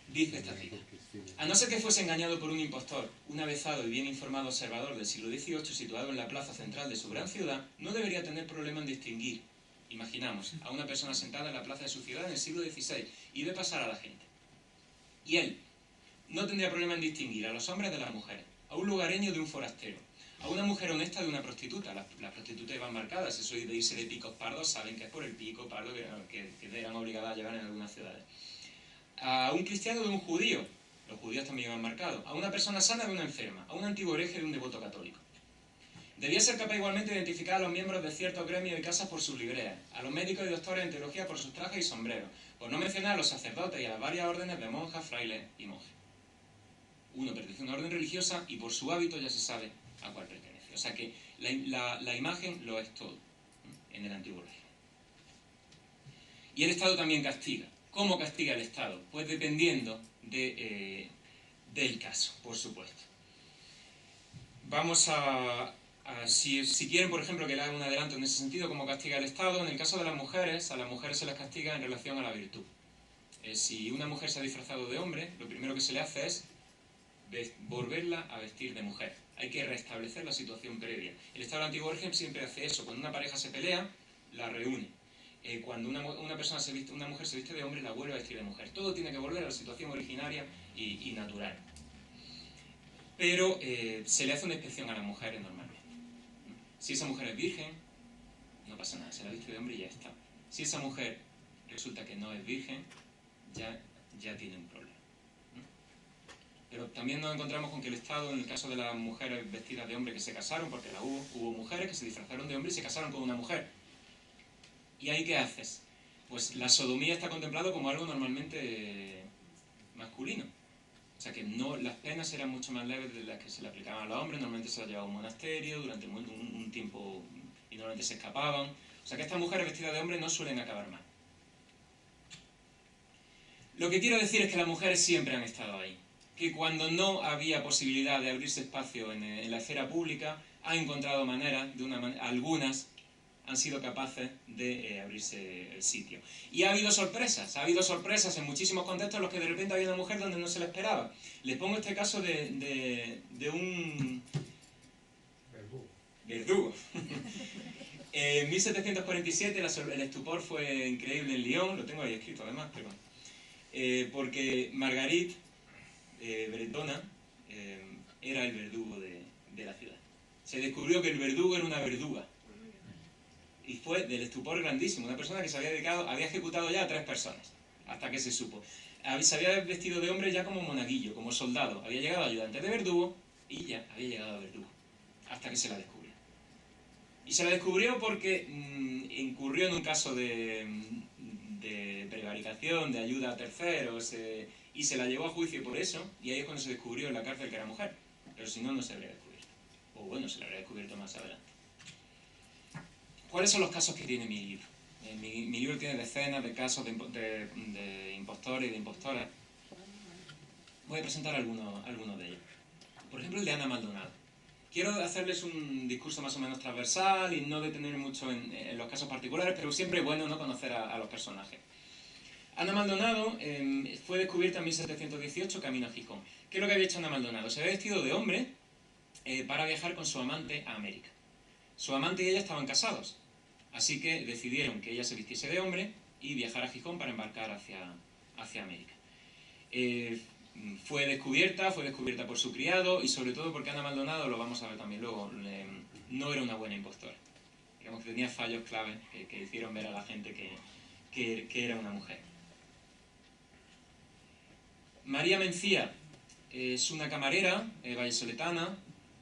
Dice esta cita. A no ser que fuese engañado por un impostor, un avezado y bien informado observador del siglo XVIII situado en la plaza central de su gran ciudad, no debería tener problema en distinguir, imaginamos, a una persona sentada en la plaza de su ciudad en el siglo XVI y ve pasar a la gente. Y él no tendría problema en distinguir a los hombres de las mujeres, a un lugareño de un forastero, a una mujer honesta de una prostituta. Las prostitutas van marcadas, eso de irse de picos pardos, saben que es por el pico pardo que eran obligadas a llevar en algunas ciudades. A un cristiano de un judío, los judíos también iban marcados, a una persona sana de una enferma, a un antiguo hereje de un devoto católico. Debía ser capaz igualmente de identificar a los miembros de ciertos gremios y casas por sus libreas, a los médicos y doctores en teología por sus trajes y sombreros, por no mencionar a los sacerdotes y a las varias órdenes de monjas, frailes y monjes. Uno pertenece a una orden religiosa y por su hábito ya se sabe a cuál pertenece. O sea que la imagen lo es todo en el antiguo régimen. Y el Estado también castiga. ¿Cómo castiga el Estado? Pues dependiendo del caso, por supuesto. Vamos si quieren, por ejemplo, que le haga un adelanto en ese sentido, ¿cómo castiga el Estado? En el caso de las mujeres, a las mujeres se las castiga en relación a la virtud. Si una mujer se ha disfrazado de hombre, lo primero que se le hace es volverla a vestir de mujer. hay que restablecer la situación previa. El Estado del antiguo régimen siempre hace eso. Cuando una pareja se pelea, la reúne. Cuando una mujer se viste de hombre, la vuelve a vestir de mujer. Todo tiene que volver a la situación originaria y natural. Pero se le hace una inspección a las mujeres normalmente. Si esa mujer es virgen, no pasa nada, se la viste de hombre y ya está. Si esa mujer resulta que no es virgen, ya tiene un problema. Pero también nos encontramos con que el Estado, en el caso de las mujeres vestidas de hombre que se casaron, porque hubo mujeres que se disfrazaron de hombre y se casaron con una mujer. ¿Y ahí qué haces? Pues la sodomía está contemplado como algo normalmente masculino. O sea que las penas eran mucho más leves de las que se le aplicaban a los hombres. Normalmente se las llevaba a un monasterio durante un tiempo y normalmente se escapaban. O sea que estas mujeres vestidas de hombre no suelen acabar mal. Lo que quiero decir es que las mujeres siempre han estado ahí. Que cuando no había posibilidad de abrirse espacio en la esfera pública, han encontrado maneras, algunas han sido capaces de abrirse el sitio. Y ha habido sorpresas en muchísimos contextos en los que de repente había una mujer donde no se la esperaba. Les pongo este caso de un verdugo. En 1747 el estupor fue increíble en Lyon, lo tengo ahí escrito además, pero, porque Marguerite Bretona era el verdugo de la ciudad. Se descubrió que el verdugo era una verduga. Y fue del estupor grandísimo. Una persona que se había ejecutado ya a 3 personas, hasta que se supo. Se había vestido de hombre ya como monaguillo, como soldado. Había llegado ayudante de verdugo y ya había llegado a verdugo. Hasta que se la descubrió. Y se la descubrió porque incurrió en un caso de prevaricación, de ayuda a terceros, y se la llevó a juicio por eso, y ahí es cuando se descubrió en la cárcel que era mujer. Pero si no, no se habría descubierto. O bueno, se la habría descubierto más adelante. ¿Cuáles son los casos que tiene mi libro? Mi libro tiene decenas de casos de impostores y de impostoras. Voy a presentar algunos de ellos. Por ejemplo, el de Ana Maldonado. Quiero hacerles un discurso más o menos transversal y no detenerme mucho en los casos particulares, pero siempre es bueno no conocer a los personajes. Ana Maldonado fue descubierta en 1718 camino a Gijón. ¿Qué es lo que había hecho Ana Maldonado? Se había vestido de hombre para viajar con su amante a América. Su amante y ella estaban casados. Así que decidieron que ella se vistiese de hombre y viajara a Gijón para embarcar hacia América. Fue descubierta por su criado y sobre todo porque Ana Maldonado, lo vamos a ver también luego, no era una buena impostora. Digamos que tenía fallos claves que hicieron ver a la gente que era una mujer. María Mencía es una camarera vallesoletana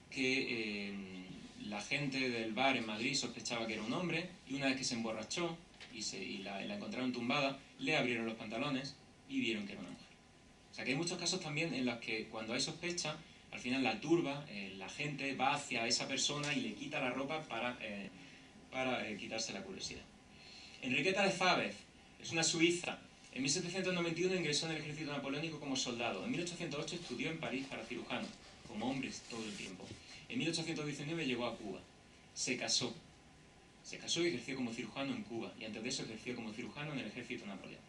que la gente del bar en Madrid sospechaba que era un hombre, y una vez que se emborrachó y la encontraron tumbada, le abrieron los pantalones y vieron que era una mujer. O sea que hay muchos casos también en los que cuando hay sospecha, al final la turba, la gente va hacia esa persona y le quita la ropa para quitarse la curiosidad. Enriqueta de Fábez es una suiza. En 1791 ingresó en el ejército napoleónico como soldado. En 1808 estudió en París para cirujano, como hombres todo el tiempo. En 1819 llegó a Cuba. Se casó y ejerció como cirujano en Cuba. Y antes de eso ejerció como cirujano en el ejército napoleónico.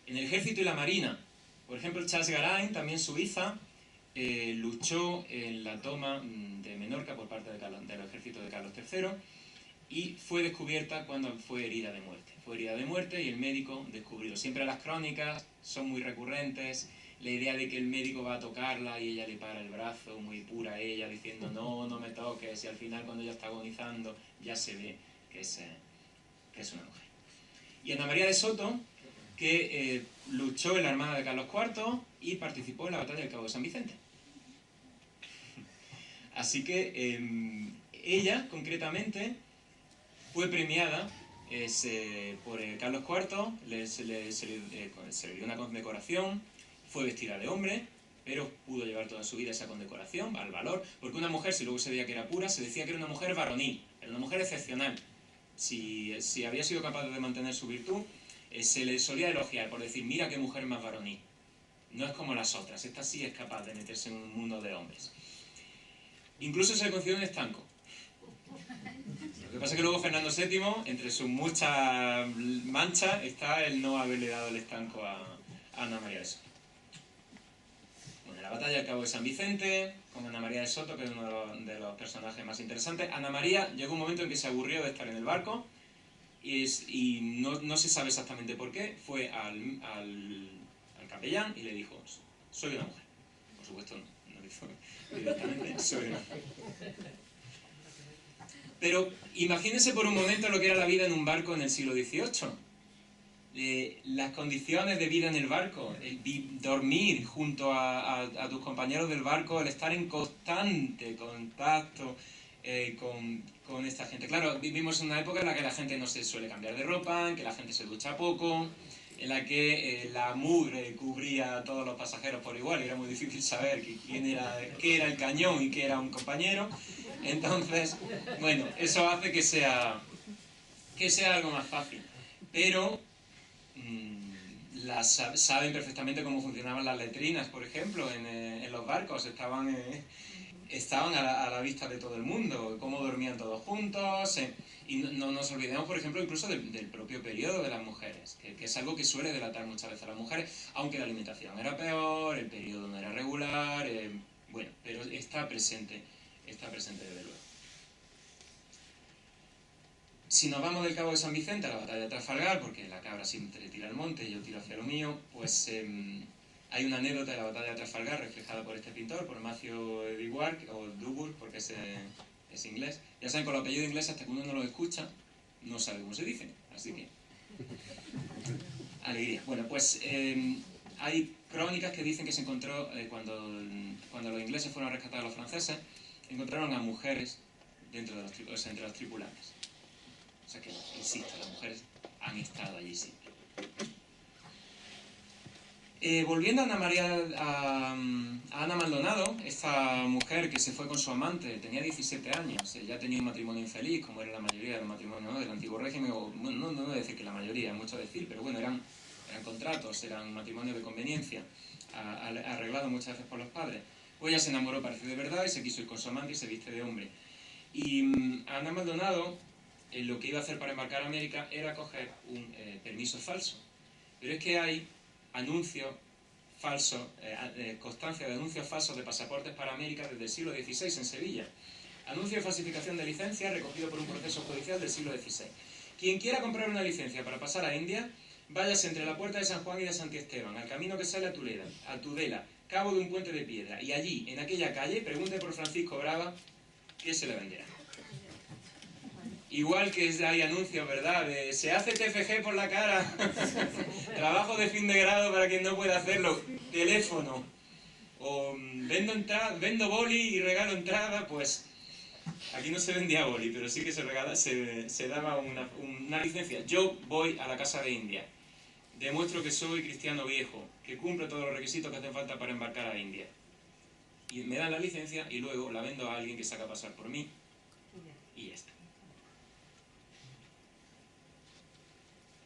En el ejército y la marina, por ejemplo, Charles Garain, también suiza, luchó en la toma de Menorca por parte del ejército de Carlos III y fue descubierta cuando fue herida de muerte. Fue herida de muerte y el médico descubrió. Siempre las crónicas son muy recurrentes. La idea de que el médico va a tocarla y ella le para el brazo, muy pura ella, diciendo no me toques, y al final cuando ella está agonizando ya se ve que es una mujer. Y Ana María de Soto, que luchó en la Armada de Carlos IV y participó en la batalla del Cabo de San Vicente. Así que ella, concretamente, fue premiada por Carlos IV, se le dio una condecoración. Fue vestida de hombre, pero pudo llevar toda su vida esa condecoración, al valor, porque una mujer, si luego se veía que era pura, se decía que era una mujer varonil, era una mujer excepcional. Si había sido capaz de mantener su virtud, se le solía elogiar por decir, mira qué mujer más varonil. No es como las otras, esta sí es capaz de meterse en un mundo de hombres. Incluso se le concedió un estanco. Lo que pasa es que luego Fernando VII, entre sus muchas manchas, está el no haberle dado el estanco a Ana María de Soto. la batalla del Cabo de San Vicente, con Ana María de Soto, que es uno de los personajes más interesantes. Ana María llegó un momento en que se aburrió de estar en el barco y no se sabe exactamente por qué. Fue al capellán y le dijo: soy una mujer. Por supuesto no dijo directamente: soy una mujer. Pero imagínense por un momento lo que era la vida en un barco en el siglo XVIII. Las condiciones de vida en el barco, dormir junto a tus compañeros del barco, el estar en constante contacto con esta gente. Claro, vivimos en una época en la que la gente no se suele cambiar de ropa, en que la gente se ducha poco, en la que la mugre cubría a todos los pasajeros por igual y era muy difícil saber qué era el cañón y qué era un compañero. Entonces, bueno, eso hace que sea algo más fácil. Pero saben perfectamente cómo funcionaban las letrinas, por ejemplo, en los barcos. Estaban a la vista de todo el mundo, cómo dormían todos juntos. Y no nos olvidemos, por ejemplo, incluso del propio periodo de las mujeres, que es algo que suele delatar muchas veces a las mujeres, aunque la alimentación era peor, el periodo no era regular, bueno, pero está presente desde luego. Si nos vamos del Cabo de San Vicente a la batalla de Trafalgar, porque la cabra siempre tira al monte y yo tiro hacia lo mío, pues hay una anécdota de la batalla de Trafalgar reflejada por este pintor, por Matthew Dubourg, o Dubourg, porque es inglés. Ya saben, con los apellidos ingleses, hasta que uno no los escucha, no sabe cómo se dicen, así que... alegría. Bueno, pues hay crónicas que dicen que se encontró, cuando los ingleses fueron a rescatar a los franceses, encontraron a mujeres entre los tripulantes. O sea que, insisto, las mujeres han estado allí siempre. Volviendo a Ana Maldonado, esta mujer que se fue con su amante, tenía 17 años, ya tenía un matrimonio infeliz, como era la mayoría de los matrimonios, ¿no?, del antiguo régimen, o bueno, no voy a decir que la mayoría, es mucho decir, pero bueno, eran contratos, eran matrimonios de conveniencia, arreglados muchas veces por los padres. Pues ella se enamoró, parece de verdad, y se quiso ir con su amante y se viste de hombre. Y Ana Maldonado, lo que iba a hacer para embarcar a América era coger un permiso falso. Pero es que hay anuncios falsos, constancia de anuncios falsos de pasaportes para América desde el siglo XVI en Sevilla. Anuncio de falsificación de licencia recogido por un proceso judicial del siglo XVI. Quien quiera comprar una licencia para pasar a India, váyase entre la puerta de San Juan y de Santi Esteban, al camino que sale a Tudela, cabo de un puente de piedra, y allí, en aquella calle, pregunte por Francisco Brava, que se le venderá. Igual que hay anuncios, ¿verdad? De se hace TFG por la cara, trabajo de fin de grado para quien no pueda hacerlo, teléfono, o vendo boli y regalo entrada. Pues aquí no se vendía boli, pero sí que se daba una licencia. Yo voy a la Casa de India, demuestro que soy cristiano viejo, que cumplo todos los requisitos que hacen falta para embarcar a India. Y me dan la licencia y luego la vendo a alguien que saca pasar por mí y ya está.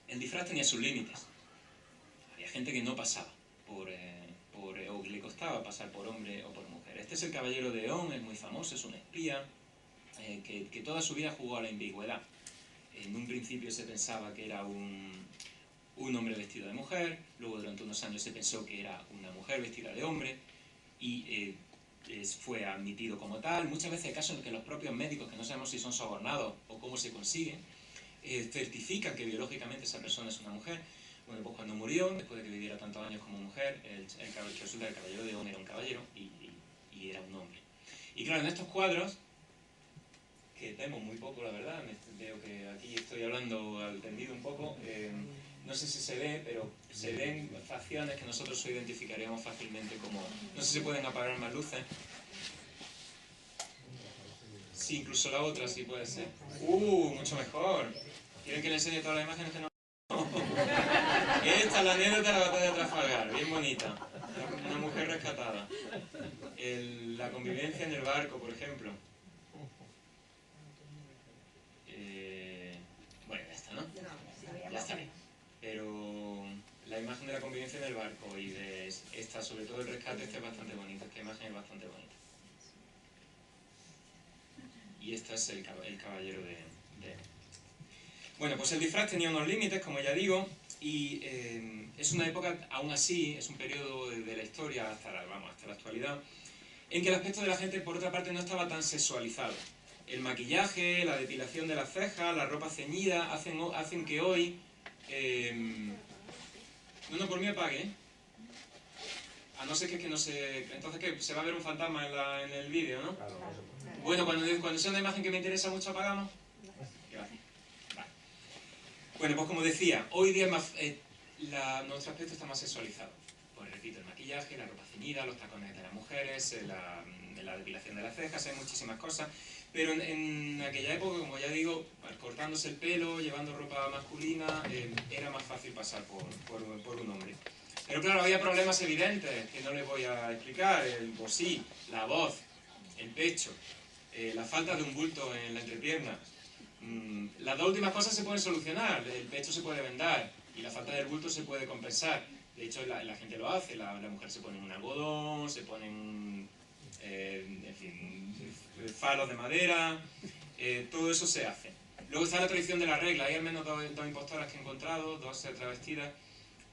El disfraz tenía sus límites. Había gente que no pasaba o que le costaba pasar por hombre o por mujer. Este es el caballero de Eón, es muy famoso, es un espía que toda su vida jugó a la ambigüedad. En un principio se pensaba que era un hombre vestido de mujer, luego durante unos años se pensó que era una mujer vestida de hombre y fue admitido como tal. Muchas veces hay casos en los que los propios médicos, que no sabemos si son sobornados o cómo se consiguen, certifican que biológicamente esa persona es una mujer. Bueno, pues cuando murió, después de que viviera tantos años como mujer, resulta que el caballero de Eón era un caballero y era un hombre. Y claro, en estos cuadros, que vemos muy poco, la verdad, veo que aquí estoy hablando al tendido un poco, no sé si se ve, pero se ven facciones que nosotros identificaríamos fácilmente como... No sé si se pueden apagar más luces. Sí, incluso la otra sí puede ser. Mucho mejor. ¿Quieren que le enseñe todas las imágenes que no? Esta es la anécdota de la batalla de Trafalgar, bien bonita. Una mujer rescatada. La convivencia en el barco, por ejemplo. Bueno, ya está, ¿no? Ya está bien. Pero la imagen de la convivencia en el barco y de esta, sobre todo el rescate, es bastante bonita. Esta imagen es bastante bonita. Y este es el caballero de... Bueno, pues el disfraz tenía unos límites, como ya digo, y es una época, aún así, es un periodo de la historia hasta la actualidad, en que el aspecto de la gente, por otra parte, no estaba tan sexualizado. El maquillaje, la depilación de las cejas, la ropa ceñida, hacen que hoy... no, por mí apague, ¿eh? A no ser que no se... Entonces, ¿qué? ¿Se va a ver un fantasma en el vídeo, no? Bueno, cuando sea una imagen que me interesa mucho, ¿apagamos? Gracias. Vale. Bueno, pues como decía, hoy día nuestro aspecto está más sexualizado. Pues repito, el maquillaje, la ropa ceñida, los tacones de las mujeres, la depilación de las cejas, hay muchísimas cosas. Pero en aquella época, como ya digo, cortándose el pelo, llevando ropa masculina, era más fácil pasar por un hombre. Pero claro, había problemas evidentes que no les voy a explicar. El bosí, la voz, el pecho, la falta de un bulto en la entrepierna. Las dos últimas cosas se pueden solucionar. El pecho se puede vendar y la falta del bulto se puede compensar. De hecho, la gente lo hace. La mujer se pone un algodón, se ponen, en fin, faros de madera. Todo eso se hace. Luego está la tradición de la regla. Hay al menos dos impostoras que he encontrado, dos travestidas,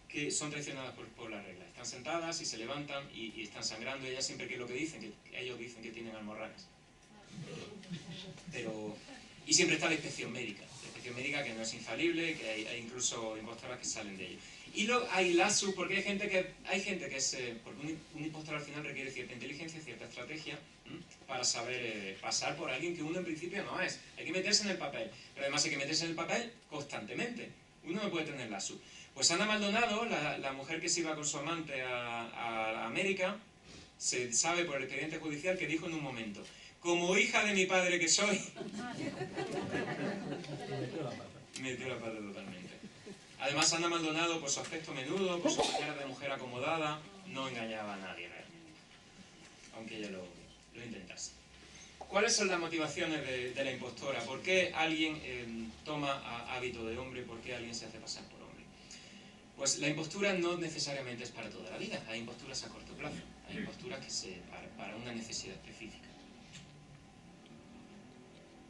que son traicionadas por la regla. Están sentadas y se levantan y están sangrando. Ellas siempre, ¿qué es lo que dicen? Que ellos dicen que tienen almorranas. Y siempre está la inspección médica. La inspección médica que no es infalible, que hay incluso impostoras que salen de ello. Y luego hay lazo, porque hay gente que es... porque un impostor al final requiere cierta inteligencia, cierta estrategia, para saber pasar por alguien que uno en principio no es. Hay que meterse en el papel. Pero además hay que meterse en el papel constantemente. Uno no puede tener lazo. Pues Ana Maldonado, la mujer que se iba con su amante a América, se sabe por el expediente judicial que dijo en un momento: como hija de mi padre que soy... Metió la pata totalmente. Además, Ana Maldonado, por su aspecto menudo, por su manera de mujer acomodada, no engañaba a nadie realmente. Aunque ella lo intentase. ¿Cuáles son las motivaciones de la impostora? ¿Por qué alguien toma hábito de hombre? ¿Por qué alguien se hace pasar por hombre? Pues la impostura no necesariamente es para toda la vida. Hay imposturas a corto plazo. Hay imposturas para una necesidad específica.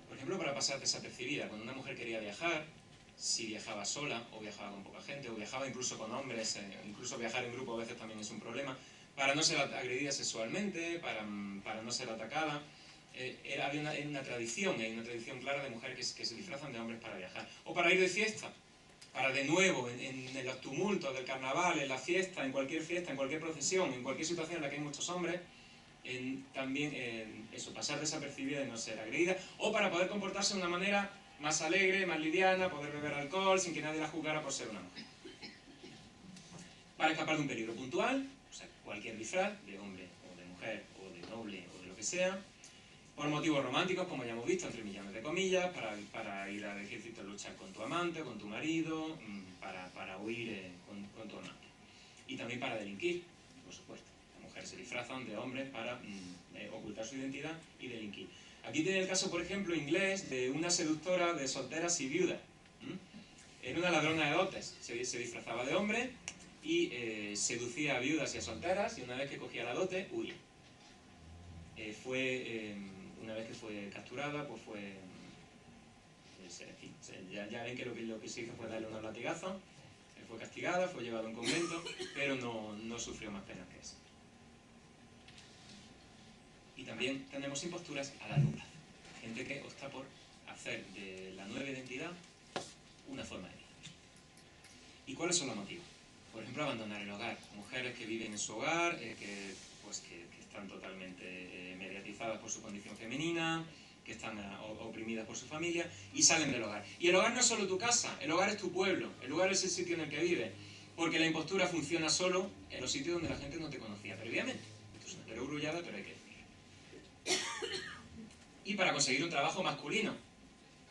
Por ejemplo, para pasar desapercibida. Cuando una mujer quería viajar, si viajaba sola, o viajaba con poca gente, o viajaba incluso con hombres, incluso viajar en grupo a veces también es un problema, para no ser agredida sexualmente, para no ser atacada, hay una tradición clara de mujeres que se disfrazan de hombres para viajar. O para ir de fiesta, para de nuevo, en los tumultos del carnaval, en la fiesta, en cualquier procesión, en cualquier situación en la que hay muchos hombres, también eso, pasar desapercibida y no ser agredida, o para poder comportarse de una manera más alegre, más liviana, poder beber alcohol sin que nadie la juzgara por ser una mujer. Para escapar de un peligro puntual, o sea, cualquier disfraz, de hombre o de mujer o de noble o de lo que sea, por motivos románticos, como ya hemos visto, entre millones de comillas, para ir al ejército a luchar con tu amante, con tu marido, para huir con tu amante. Y también para delinquir, por supuesto. Las mujeres se disfrazan de hombres para ocultar su identidad y delinquir. Aquí tiene el caso, por ejemplo, inglés, de una seductora de solteras y viudas. Era una ladrona de dotes. Se disfrazaba de hombre y seducía a viudas y a solteras, y una vez que cogía la dote, huía. Una vez que fue capturada, pues fue... ya ven que lo que se hizo fue darle unos latigazos. Fue castigada, fue llevada a un convento, pero no sufrió más penas que eso. Y también tenemos imposturas a largo plazo. Gente que opta por hacer de la nueva identidad una forma de vida. ¿Y cuáles son los motivos? Por ejemplo, abandonar el hogar. Mujeres que viven en su hogar, que están totalmente mediatizadas por su condición femenina, que están oprimidas por su familia, y salen del hogar. Y el hogar no es solo tu casa, el hogar es tu pueblo, el hogar es el sitio en el que vives. Porque la impostura funciona solo en los sitios donde la gente no te conocía previamente. Esto es una perogrullada, pero hay que decir. Y para conseguir un trabajo masculino.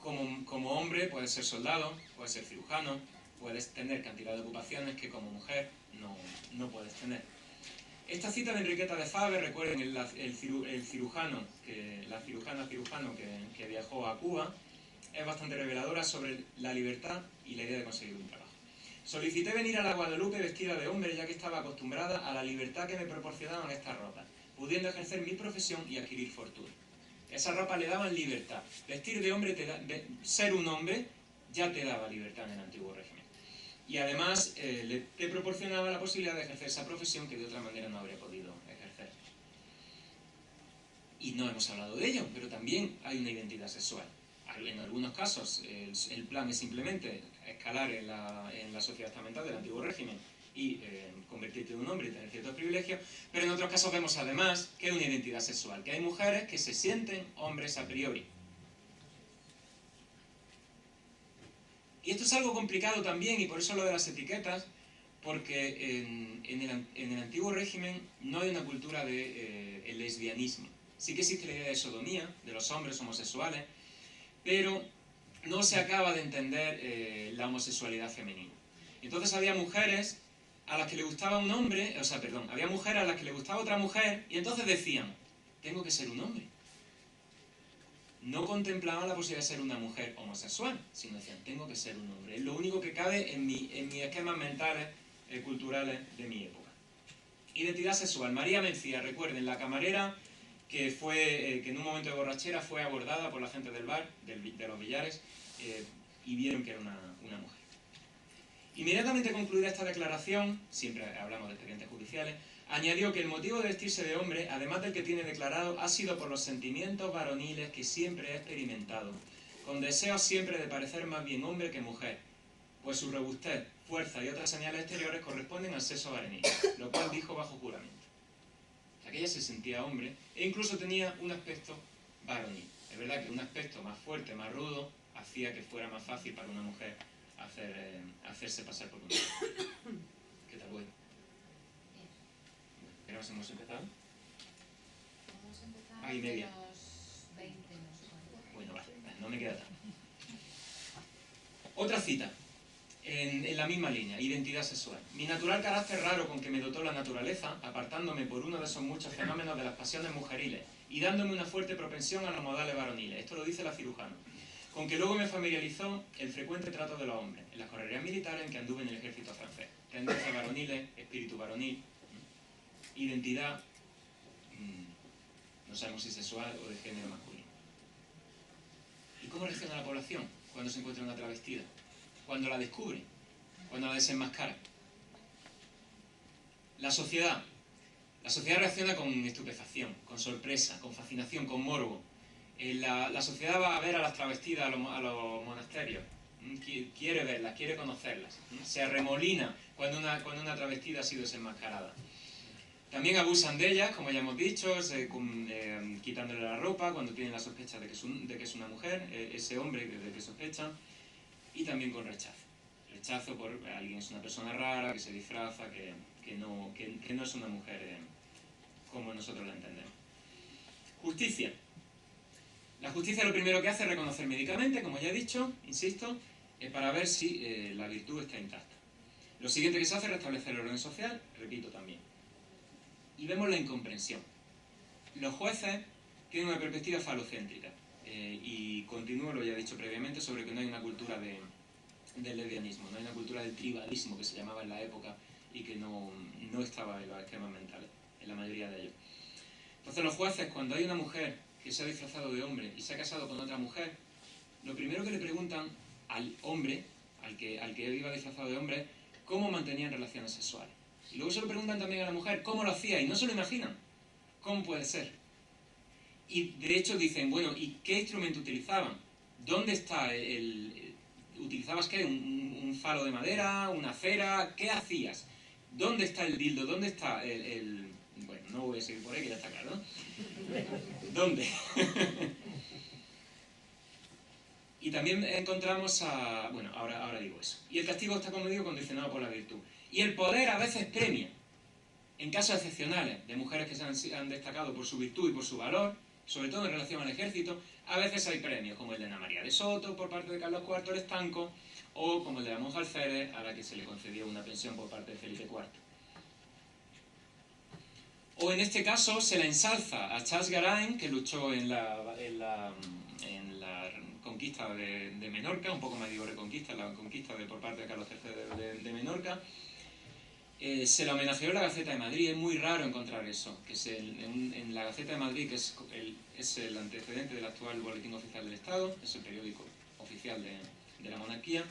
Como hombre puedes ser soldado, puedes ser cirujano, puedes tener cantidad de ocupaciones que como mujer no puedes tener. Esta cita de Enriqueta de Faber, recuerden la cirujano que viajó a Cuba, es bastante reveladora sobre la libertad y la idea de conseguir un trabajo. Solicité venir a la Guadalupe vestida de hombre, ya que estaba acostumbrada a la libertad que me proporcionaban estas ropas, pudiendo ejercer mi profesión y adquirir fortuna. Esa ropa le daban libertad. Vestir de hombre, ser un hombre, ya te daba libertad en el antiguo régimen. Y además te proporcionaba la posibilidad de ejercer esa profesión que de otra manera no habría podido ejercer. Y no hemos hablado de ello, pero también hay una identidad sexual. En algunos casos el plan es simplemente escalar en la sociedad estamental del antiguo régimen y convertirte en un hombre y tener ciertos privilegios, pero en otros casos vemos además que hay una identidad sexual, que hay mujeres que se sienten hombres a priori. Y esto es algo complicado también, y por eso lo de las etiquetas, porque en el antiguo régimen no hay una cultura de el lesbianismo. Sí que existe la idea de sodomía, de los hombres homosexuales, pero no se acaba de entender la homosexualidad femenina. Entonces había mujeres a las que le gustaba un hombre, había mujeres a las que le gustaba otra mujer, y entonces decían, tengo que ser un hombre. No contemplaban la posibilidad de ser una mujer homosexual, sino decían, tengo que ser un hombre. Es lo único que cabe en mis esquemas mentales, culturales de mi época. Identidad sexual. María Mencía, recuerden, la camarera que en un momento de borrachera fue abordada por la gente del bar, de los billares, y vieron que era una mujer. Inmediatamente concluida esta declaración, siempre hablamos de expedientes judiciales, añadió que el motivo de vestirse de hombre, además del que tiene declarado, ha sido por los sentimientos varoniles que siempre he experimentado, con deseos siempre de parecer más bien hombre que mujer, pues su robustez, fuerza y otras señales exteriores corresponden al sexo varonil, lo cual dijo bajo juramento. Aquella se sentía hombre e incluso tenía un aspecto varonil. Es verdad que un aspecto más fuerte, más rudo, hacía que fuera más fácil para una mujer hacerse pasar por un hombre. ¿Qué tal voy? ¿Hemos empezado? Hemos empezado Ah, y media. los 20, no sé cuánto. Bueno, vale, no me queda tanto. Otra cita, en la misma línea, identidad sexual. Mi natural carácter raro con que me dotó la naturaleza, apartándome por uno de esos muchos fenómenos de las pasiones mujeriles y dándome una fuerte propensión a los modales varoniles. Esto lo dice la cirujana. Con que luego me familiarizó el frecuente trato de los hombres, en las correrías militares en que anduve en el ejército francés. Tendencias varoniles, espíritu varonil, identidad, no sabemos si sexual o de género masculino. ¿Y cómo reacciona la población cuando se encuentra una travestida? Cuando la descubre, cuando la desenmascara. La sociedad reacciona con estupefacción, con sorpresa, con fascinación, con morbo. La sociedad va a ver a las travestidas a los monasterios, quiere verlas, quiere conocerlas, se arremolina cuando una travestida ha sido desenmascarada. También abusan de ellas, como ya hemos dicho, quitándole la ropa cuando tienen la sospecha de que es una mujer, ese hombre de que sospechan, y también con rechazo. Rechazo por alguien es una persona rara, que se disfraza, que no es una mujer como nosotros la entendemos. Justicia. La justicia lo primero que hace es reconocer médicamente, como ya he dicho, insisto, para ver si la virtud está intacta. Lo siguiente que se hace es restablecer el orden social, repito también. Y vemos la incomprensión. Los jueces tienen una perspectiva falocéntrica, y continúo lo ya he dicho previamente sobre que no hay una cultura del lesbianismo, no hay una cultura del tribalismo que se llamaba en la época y que no estaba en los esquemas mentales, en la mayoría de ellos. Entonces los jueces, cuando hay una mujer que se ha disfrazado de hombre y se ha casado con otra mujer, lo primero que le preguntan al hombre, al que iba disfrazado de hombre, cómo mantenían relaciones sexuales. Y luego se lo preguntan también a la mujer cómo lo hacía y no se lo imaginan. ¿Cómo puede ser? Y de hecho dicen, bueno, ¿y qué instrumento utilizaban? ¿Dónde está ¿utilizabas qué? ¿Un falo de madera? ¿Una cera? ¿Qué hacías? ¿Dónde está el dildo? ¿Dónde está Bueno, no voy a seguir por ahí, que ya está claro, ¿no? ¿Dónde? Y también encontramos Bueno, ahora digo eso. Y el castigo está, como digo, condicionado por la virtud. Y el poder a veces premia. En casos excepcionales de mujeres que se han destacado por su virtud y por su valor, sobre todo en relación al ejército, a veces hay premios, como el de Ana María de Soto por parte de Carlos IV el Estanco, o como el de la monja Alférez, a la que se le concedió una pensión por parte de Felipe IV. O en este caso se la ensalza a Charles Garain, que luchó en la conquista de Menorca, un poco más digo reconquista, la conquista por parte de Carlos III de Menorca. Se la homenajeó en la Gaceta de Madrid. Es muy raro encontrar eso, que en la Gaceta de Madrid, que es el antecedente del actual Boletín Oficial del Estado, es el periódico oficial de la monarquía,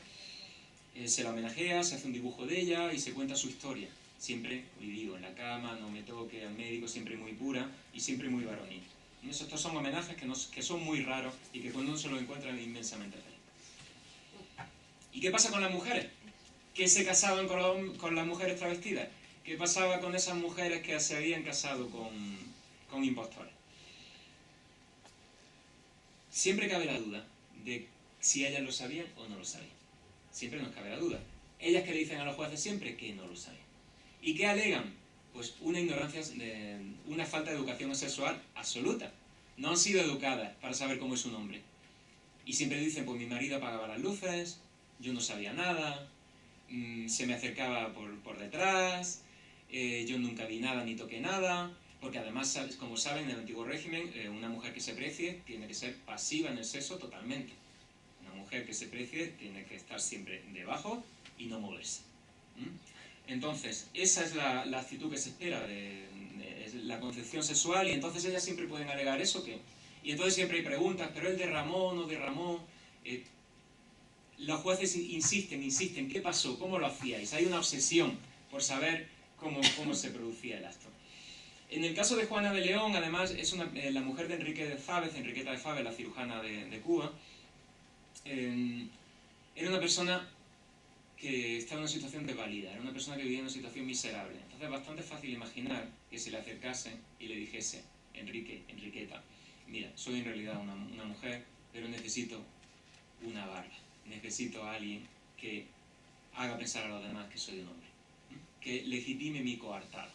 se la homenajea, se hace un dibujo de ella y se cuenta su historia. Siempre, vivido en la cama, no me toque al médico, siempre muy pura y siempre muy varonil. Estos son homenajes que son muy raros y que cuando uno se los encuentra es inmensamente feliz. ¿Y qué pasa con las mujeres? ¿Qué se casaban con las mujeres travestidas? ¿Qué pasaba con esas mujeres que se habían casado con impostores? Siempre cabe la duda de si ellas lo sabían o no lo sabían. Siempre nos cabe la duda. Ellas que le dicen a los jueces siempre que no lo sabían. ¿Y qué alegan? Pues una ignorancia, una falta de educación sexual absoluta. No han sido educadas para saber cómo es un hombre. Y siempre dicen, pues mi marido apagaba las luces, yo no sabía nada, se me acercaba por detrás, yo nunca vi nada ni toqué nada, porque además, como saben, en el antiguo régimen, una mujer que se precie tiene que ser pasiva en el sexo totalmente. Una mujer que se precie tiene que estar siempre debajo y no moverse. Entonces, esa es la actitud que se espera de la concepción sexual, y entonces ellas siempre pueden alegar eso que... Y entonces siempre hay preguntas, ¿pero él derramó o no derramó? Los jueces insisten, ¿qué pasó? ¿Cómo lo hacíais? Hay una obsesión por saber cómo se producía el acto. En el caso de Juana de León, además, es la mujer de Enriqueta de Fávez, la cirujana de Cuba. Era una persona que estaba en una situación desvalida, era una persona que vivía en una situación miserable. Entonces es bastante fácil imaginar que se le acercase y le dijese, Enriqueta, mira, soy en realidad una mujer, pero necesito una barba, necesito a alguien que haga pensar a los demás que soy un hombre, que legitime mi coartada.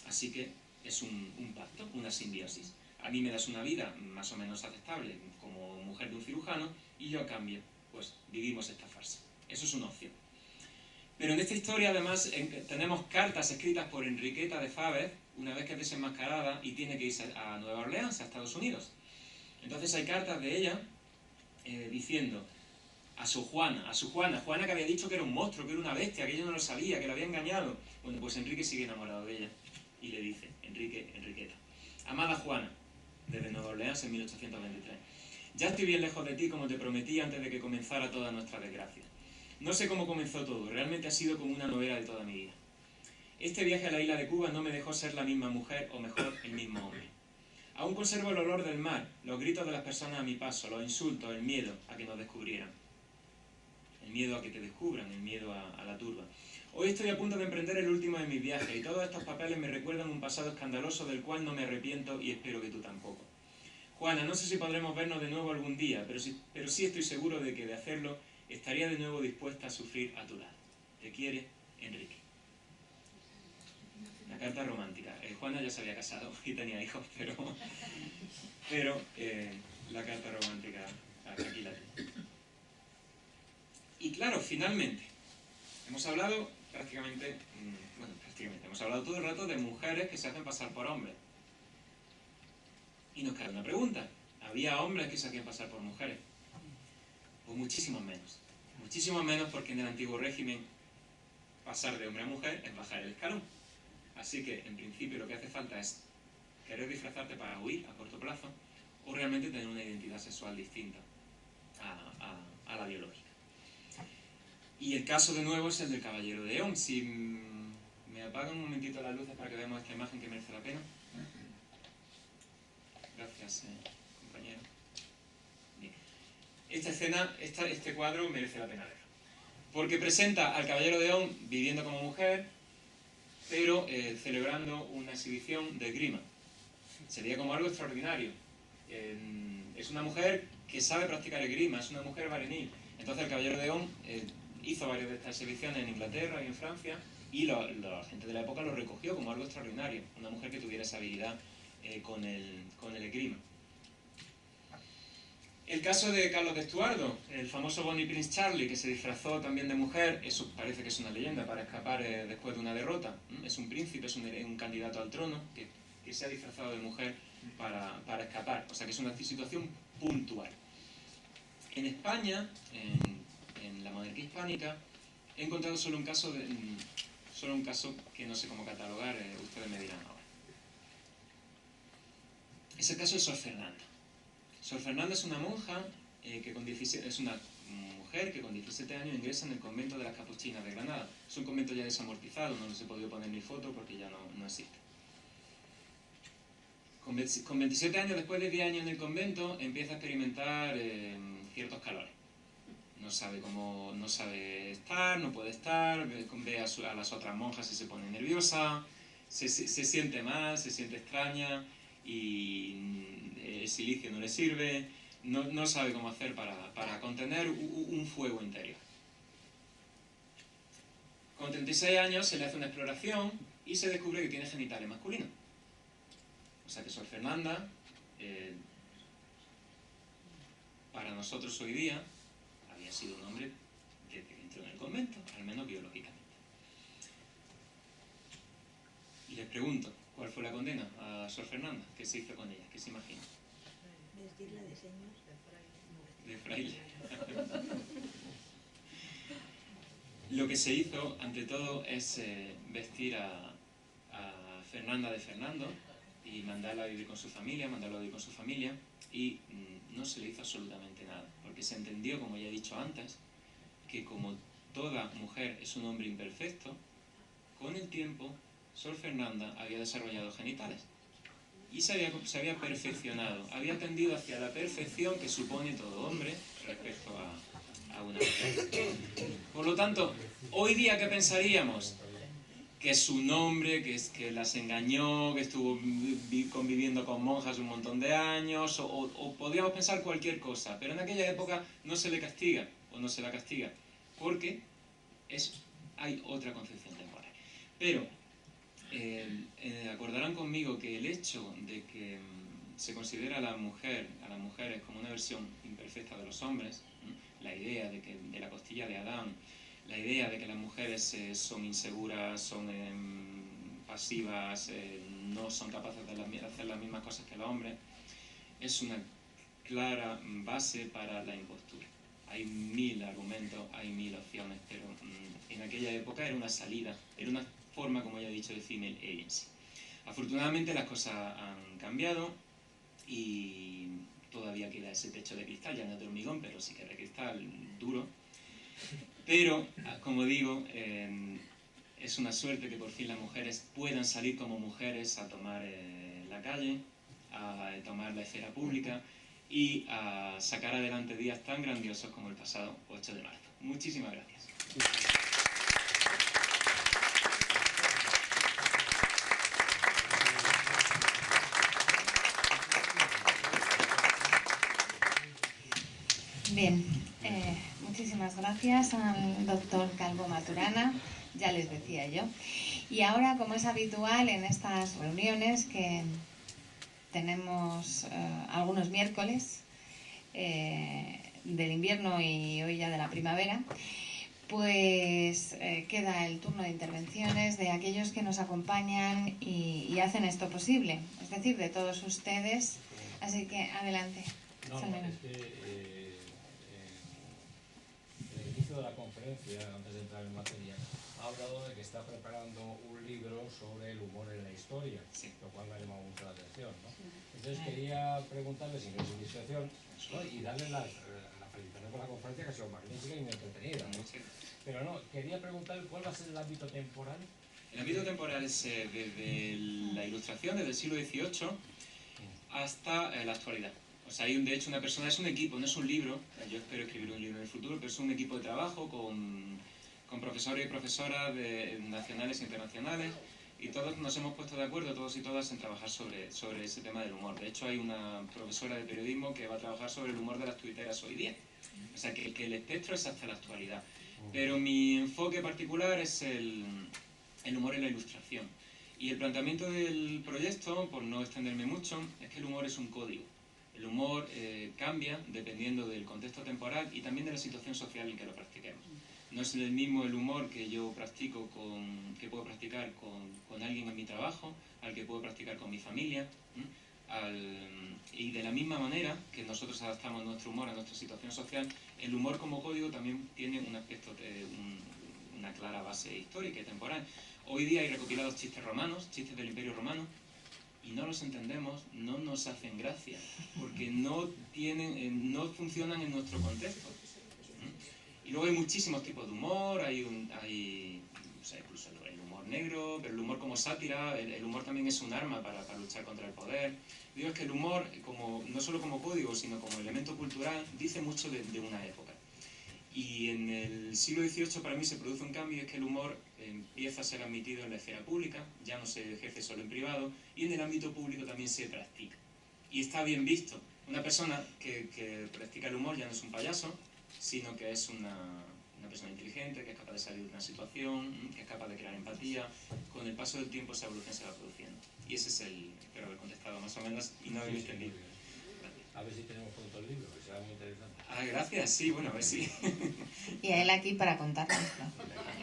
Así que es un pacto, una simbiosis. A mí me das una vida más o menos aceptable como mujer de un cirujano y yo a cambio, pues vivimos esta farsa. Eso es una opción. Pero en esta historia además tenemos cartas escritas por Enriqueta de Fávez una vez que es desenmascarada y tiene que irse a Nueva Orleans, a Estados Unidos. Entonces hay cartas de ella diciendo a su Juana que había dicho que era un monstruo, que era una bestia, que ella no lo sabía, que la había engañado. Bueno, pues Enrique sigue enamorado de ella y le dice, Enriqueta, amada Juana, desde Nueva Orleans en 1823, ya estoy bien lejos de ti como te prometí antes de que comenzara toda nuestra desgracia. No sé cómo comenzó todo, realmente ha sido como una novela de toda mi vida. Este viaje a la isla de Cuba no me dejó ser la misma mujer, o mejor, el mismo hombre. Aún conservo el olor del mar, los gritos de las personas a mi paso, los insultos, el miedo a que nos descubrieran. El miedo a que te descubran, el miedo a la turba. Hoy estoy a punto de emprender el último de mis viajes y todos estos papeles me recuerdan un pasado escandaloso del cual no me arrepiento y espero que tú tampoco. Juana, no sé si podremos vernos de nuevo algún día, pero sí estoy seguro de que de hacerlo estaría de nuevo dispuesta a sufrir a tu lado. Te quiere, Enrique. Una carta romántica. Juana ya se había casado y tenía hijos, pero la carta romántica aquí la tengo. Y claro, finalmente, hemos hablado hemos hablado todo el rato de mujeres que se hacen pasar por hombres. Y nos cae una pregunta. ¿Había hombres que se hacían pasar por mujeres? Pues muchísimos menos. Muchísimos menos porque en el antiguo régimen pasar de hombre a mujer es bajar el escalón. Así que, en principio, lo que hace falta es querer disfrazarte para huir a corto plazo o realmente tener una identidad sexual distinta a la biológica. Y el caso de nuevo es el del caballero de León. Si me apagan un momentito las luces para que veamos esta imagen que merece la pena. Gracias, compañero. Bien. Esta escena, este cuadro merece la pena verlo. Porque presenta al caballero de León viviendo como mujer, pero celebrando una exhibición de esgrima. Sería como algo extraordinario. Es una mujer que sabe practicar esgrima, es una mujer varonil. Entonces el caballero de León hizo varias de estas exhibiciones en Inglaterra y en Francia, y la gente de la época lo recogió como algo extraordinario, una mujer que tuviera esa habilidad con el esgrima. El caso de Carlos de Estuardo, el famoso Bonnie Prince Charlie, que se disfrazó también de mujer, eso parece que es una leyenda para escapar después de una derrota. Es un príncipe, es un candidato al trono que se ha disfrazado de mujer para escapar, o sea que es una situación puntual. En España, en la monarquía hispánica, he encontrado solo un caso que no sé cómo catalogar, ustedes me dirán ahora. Es el caso de Sor Fernanda. Sor Fernanda es una monja es una mujer que con 17 años ingresa en el convento de las Capuchinas de Granada. Es un convento ya desamortizado, no les he podido poner ni foto porque ya no existe. Con 27 años, después de 10 años en el convento, empieza a experimentar ciertos calores. No sabe estar, no puede estar, ve a las otras monjas y se pone nerviosa, se siente mal, se siente extraña y el silicio no le sirve, no sabe cómo hacer para contener un fuego interior. Con 36 años se le hace una exploración y se descubre que tiene genitales masculinos. O sea que Sor Fernanda, para nosotros hoy día, había sido un hombre desde que entró en el convento, al menos biológicamente. Y les pregunto, ¿cuál fue la condena a Sor Fernanda? ¿Qué se hizo con ella? ¿Qué se imagina? Vestirla de señor. De fraile. Lo que se hizo, ante todo, es vestir a Fernanda de Fernando y mandarla a vivir con su familia, y no se le hizo absolutamente nada, porque se entendió, como ya he dicho antes, que como toda mujer es un hombre imperfecto, con el tiempo Sor Fernanda había desarrollado genitales y se había perfeccionado, había tendido hacia la perfección que supone todo hombre respecto a una mujer. Por lo tanto, hoy día, ¿qué pensaríamos? Que es un hombre, que las engañó, que estuvo conviviendo con monjas un montón de años, o podríamos pensar cualquier cosa, pero en aquella época no se le castiga, o no se la castiga, porque hay otra concepción temporal. Pero acordarán conmigo que el hecho de que se considera a las mujeres como una versión imperfecta de los hombres, la idea de la costilla de Adán, la idea de que las mujeres son inseguras, son pasivas, no son capaces de hacer las mismas cosas que los hombres, es una clara base para la impostura. Hay 1000 argumentos, hay 1000 opciones, pero en aquella época era una salida, era una forma, como ya he dicho, de female agency. Afortunadamente las cosas han cambiado y todavía queda ese techo de cristal, ya no de hormigón, pero sí que de cristal duro. Pero, como digo, es una suerte que por fin las mujeres puedan salir como mujeres a tomar la calle, a tomar la esfera pública y a sacar adelante días tan grandiosos como el pasado 8 de marzo. Muchísimas gracias. Bien, muchísimas gracias al doctor Calvo Maturana, ya les decía yo. Y ahora, como es habitual en estas reuniones que tenemos algunos miércoles del invierno y hoy ya de la primavera, pues queda el turno de intervenciones de aquellos que nos acompañan y hacen esto posible, es decir, de todos ustedes. Así que adelante. No, es que en el inicio de la conferencia, antes de entrar en materia, ha hablado de que está preparando un libro sobre el humor en la historia, Sí. lo cual me ha llamado mucho la atención, ¿no? Entonces quería preguntarle, si no es indiscreción, ¿no? Y darle la felicitación por la conferencia, que ha sido magnífica y muy entretenida, ¿no? Pero no, quería preguntarle cuál va a ser el ámbito temporal. El ámbito temporal es desde la Ilustración, desde el siglo XVIII, hasta la actualidad. O sea, hay de hecho una persona, es un equipo, no es un libro, yo espero escribir un libro en el futuro, pero es un equipo de trabajo con profesores y profesoras nacionales e internacionales, y todos nos hemos puesto de acuerdo, todos y todas, en trabajar sobre ese tema del humor. De hecho, hay una profesora de periodismo que va a trabajar sobre el humor de las tuiteras hoy día. O sea, que el espectro es hasta la actualidad. Pero mi enfoque particular es el humor en la ilustración. Y el planteamiento del proyecto, por no extenderme mucho, es que el humor es un código. El humor cambia dependiendo del contexto temporal y también de la situación social en que lo practiquemos. No es el mismo el humor que yo practico que puedo practicar con alguien en mi trabajo, al que puedo practicar con mi familia. Y de la misma manera que nosotros adaptamos nuestro humor a nuestra situación social, el humor como código también tiene un aspecto, una clara base histórica y temporal. Hoy día hay recopilados chistes romanos, chistes del Imperio Romano, y no los entendemos, no nos hacen gracia, porque no funcionan en nuestro contexto. Y luego hay muchísimos tipos de humor, o sea, incluso el humor negro, pero el humor como sátira, el humor también es un arma para luchar contra el poder. Digo, es que el humor, no solo como código, sino como elemento cultural, dice mucho de una época. Y en el siglo XVIII para mí se produce un cambio, es que el humor empieza a ser admitido en la esfera pública, ya no se ejerce solo en privado, y en el ámbito público también se practica. Y está bien visto. Una persona que practica el humor ya no es un payaso, sino que es una persona inteligente, que es capaz de salir de una situación, que es capaz de crear empatía. Con el paso del tiempo esa evolución se va produciendo. Y ese es espero haber contestado más o menos y no haber entendido. A ver si tenemos pronto el libro, que será muy interesante. Gracias, sí, bueno, a ver si. Y a él aquí para contárnoslo.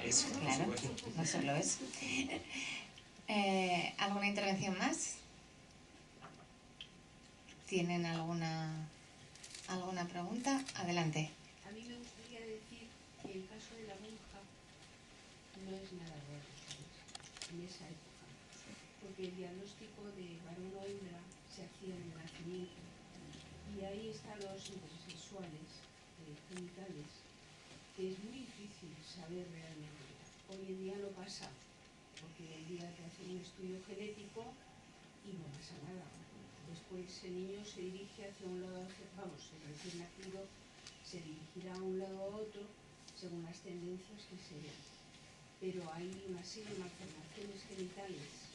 Eso, por Claro, supuesto. no solo eso. ¿Alguna intervención más? ¿Tienen alguna pregunta? Adelante. A mí me gustaría decir que el caso de la monja no es nada raro, ¿sabes? En esa época. Porque el diagnóstico de varón o hembra se hacía en el nacimiento. Y ahí están los intersexuales, genitales, que es muy difícil saber realmente. Hoy en día no pasa, porque hoy en día te hacen un estudio genético y no pasa nada. Después el niño se dirige hacia un lado, el recién nacido se dirigirá a un lado a otro según las tendencias que se ven. Pero hay una serie de malformaciones genitales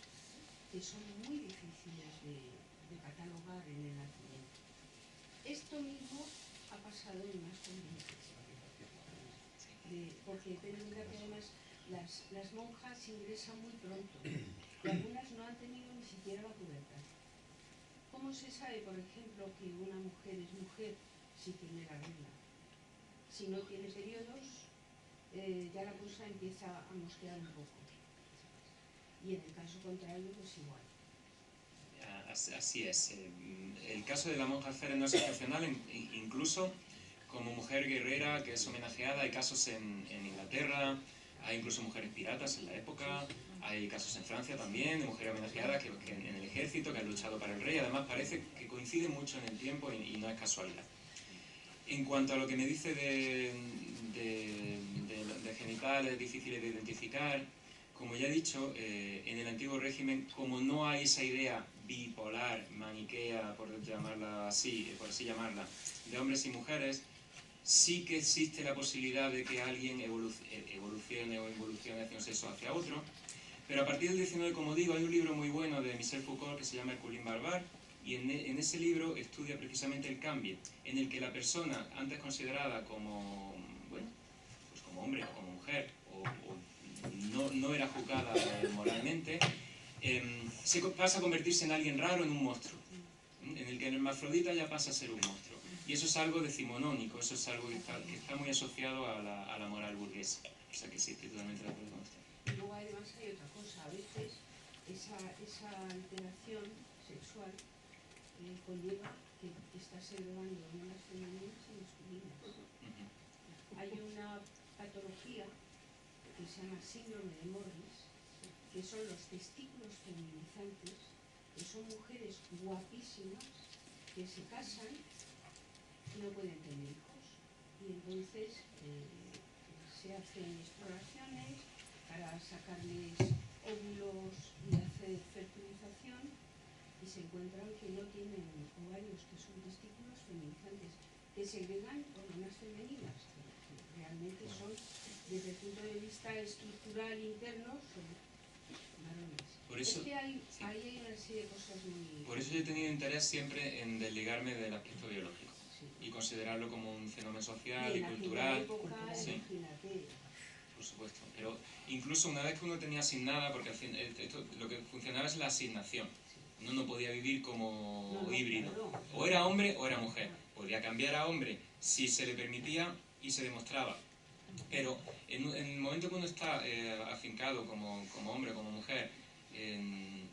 que son muy difíciles de catalogar en el nacimiento. Esto mismo ha pasado en más conventos, porque ten en cuenta que además las monjas ingresan muy pronto y algunas no han tenido ni siquiera la pubertad. ¿Cómo se sabe, por ejemplo, que una mujer es mujer si tiene la regla? Si no tiene periodos, ya la cosa empieza a mosquear un poco. Y en el caso contrario, pues igual. Así es. El caso de la monja alférez no es excepcional, incluso como mujer guerrera que es homenajeada. Hay casos en Inglaterra, hay incluso mujeres piratas en la época, hay casos en Francia también de mujeres homenajeadas que en el ejército, que han luchado para el rey. Además parece que coincide mucho en el tiempo y no es casualidad. En cuanto a lo que me dice de genitales difíciles de identificar, como ya he dicho, en el antiguo régimen, como no hay esa idea bipolar, maniquea, por así llamarla, de hombres y mujeres, sí que existe la posibilidad de que alguien evolucione hacia un sexo o hacia otro. Pero a partir del 19, como digo, hay un libro muy bueno de Michel Foucault que se llama Hercule Barbar, y en ese libro estudia precisamente el cambio, en el que la persona antes considerada como, bueno, pues como hombre o como mujer, o no era juzgada moralmente, pasa a convertirse en alguien raro, en un monstruo, en el que el hermafrodita ya pasa a ser un monstruo. Y eso es algo decimonónico, eso es algo que está muy asociado a la moral burguesa. O sea que sí, estoy totalmente de acuerdo con usted. Y luego además hay otra cosa, a veces esa alteración sexual conlleva que estás segregando hormonas femeninas y masculinas. Hay una patología que se llama síndrome de Morris, que son los testículos feminizantes, que son mujeres guapísimas que se casan y no pueden tener hijos. Y entonces se hacen exploraciones para sacarles óvulos y hacer fertilización y se encuentran que no tienen ovarios, que son testículos feminizantes, que segregan hormonas femeninas, que realmente son, desde el punto de vista estructural interno, son varones. Por eso, es que ahí hay una serie de cosas muy... Por eso yo he tenido interés siempre en desligarme del aspecto biológico y considerarlo como un fenómeno social y cultural. Sí, por supuesto. Pero incluso una vez que uno tenía asignada, porque al fin, lo que funcionaba es la asignación. Uno no podía vivir como híbrido. O era hombre o era mujer. Podía cambiar a hombre si se le permitía y se demostraba. Pero en el momento que uno está afincado como hombre o como mujer, en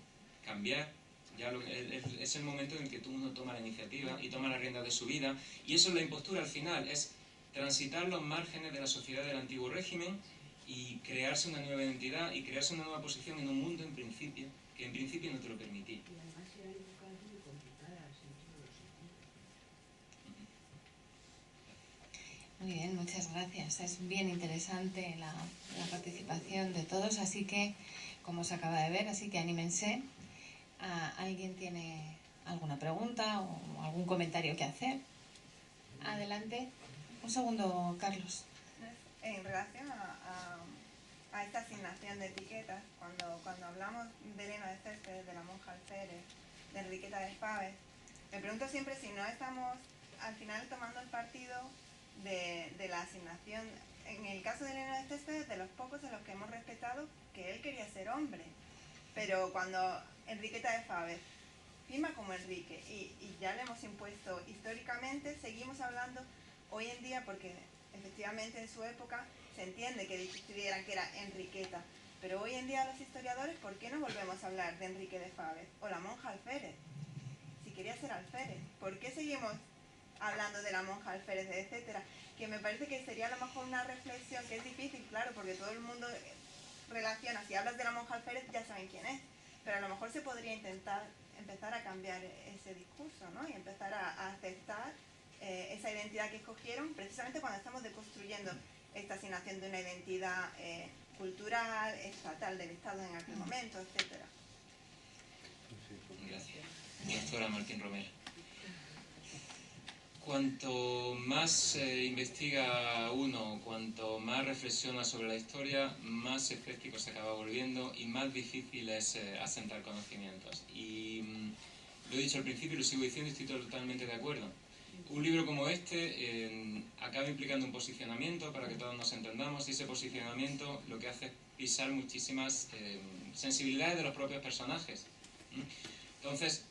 cambiar, ya es el momento en el que uno toma la iniciativa y toma la rienda de su vida. Y eso es la impostura al final, es transitar los márgenes de la sociedad del antiguo régimen y crearse una nueva identidad y crearse una nueva posición en un mundo que en principio no te lo permitía. Y además Muy bien, muchas gracias. Es bien interesante la participación de todos, así que, como se acaba de ver, así que anímense. ¿Alguien tiene alguna pregunta o algún comentario que hacer? Adelante. Un segundo, Carlos. En relación a esta asignación de etiquetas, cuando hablamos de Helena de Céspedes, de la monja alférez, de Enriqueta de Faves, me pregunto siempre si no estamos al final tomando el partido de la asignación, en el caso de Helena de Céspedes, de los pocos en los que hemos respetado que él quería ser hombre, pero cuando Enriqueta de Faves firma como Enrique y ya le hemos impuesto históricamente, seguimos hablando hoy en día, porque efectivamente en su época se entiende que decidieran que era Enriqueta, pero hoy en día los historiadores, ¿por qué no volvemos a hablar de Enrique de Faves o la monja alférez? Si quería ser alférez, ¿por qué seguimos hablando de la monja alférez, etcétera? Que me parece que sería a lo mejor una reflexión que es difícil, claro, porque todo el mundo relaciona, si hablas de la monja alférez ya saben quién es, pero a lo mejor se podría empezar a cambiar ese discurso, ¿no? Y empezar a aceptar esa identidad que escogieron, precisamente cuando estamos deconstruyendo esta asignación de una identidad cultural, estatal del Estado en aquel momento, etcétera. Gracias. Doctora Martín Romero. Cuanto más investiga uno, cuanto más reflexiona sobre la historia, más escéptico se acaba volviendo y más difícil es asentar conocimientos. Y lo he dicho al principio y lo sigo diciendo y estoy totalmente de acuerdo. Un libro como este acaba implicando un posicionamiento para que todos nos entendamos, y ese posicionamiento lo que hace es pisar muchísimas sensibilidades de los propios personajes. Entonces,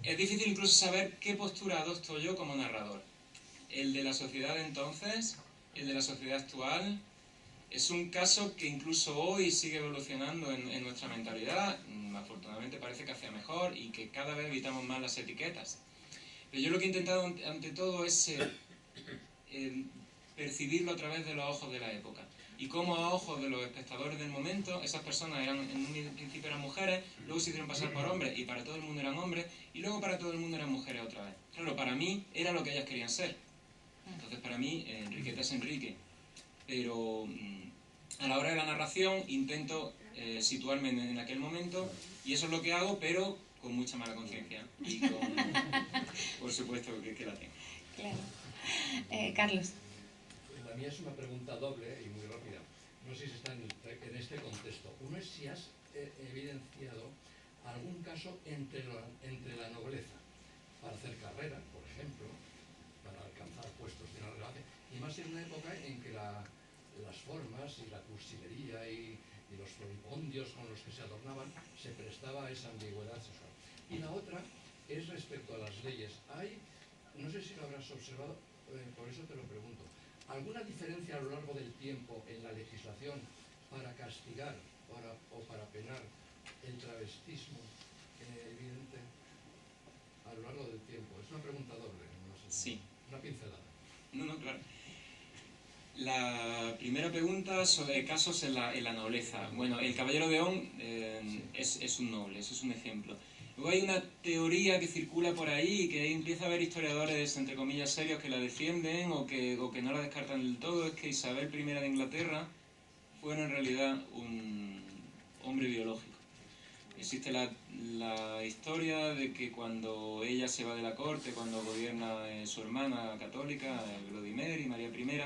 es difícil incluso saber qué postura adopto yo como narrador. El de la sociedad de entonces, el de la sociedad actual. Es un caso que incluso hoy sigue evolucionando en nuestra mentalidad. Afortunadamente parece que hacia mejor y que cada vez evitamos más las etiquetas. Pero yo lo que he intentado ante todo es percibirlo a través de los ojos de la época. Y cómo a ojos de los espectadores del momento, esas personas en un principio eran mujeres, luego se hicieron pasar por hombres y para todo el mundo eran hombres, y luego para todo el mundo eran mujeres otra vez. Claro, para mí era lo que ellas querían ser. Entonces para mí Enriqueta es Enrique. Pero a la hora de la narración intento situarme en aquel momento, y eso es lo que hago, pero con mucha mala conciencia. Y con, por supuesto que la tengo. Claro. Carlos. La mía es una pregunta doble y muy rápida. No sé si está en este contexto. Uno es si has evidenciado algún caso entre la nobleza para hacer carrera, por ejemplo, para alcanzar puestos de una relevancia, y más en una época en que las formas y la cursilería y los floripondios con los que se adornaban se prestaba a esa ambigüedad sexual. Y la otra es respecto a las leyes. Hay, no sé si lo habrás observado, por eso te lo pregunto, ¿alguna diferencia a lo largo del tiempo en la legislación para castigar o para penar el travestismo evidente a lo largo del tiempo? Es una pregunta doble, no sé. Sí. Una pincelada. No, claro. La primera pregunta sobre casos en la nobleza. Bueno, el caballero de On es un noble, eso es un ejemplo. Luego hay una teoría que circula por ahí, que empieza a haber historiadores, entre comillas, serios que la defienden o que no la descartan del todo, es que Isabel I de Inglaterra fue en realidad un hombre biológico. Existe la historia de que cuando ella se va de la corte, cuando gobierna su hermana católica, Glodimer y María I,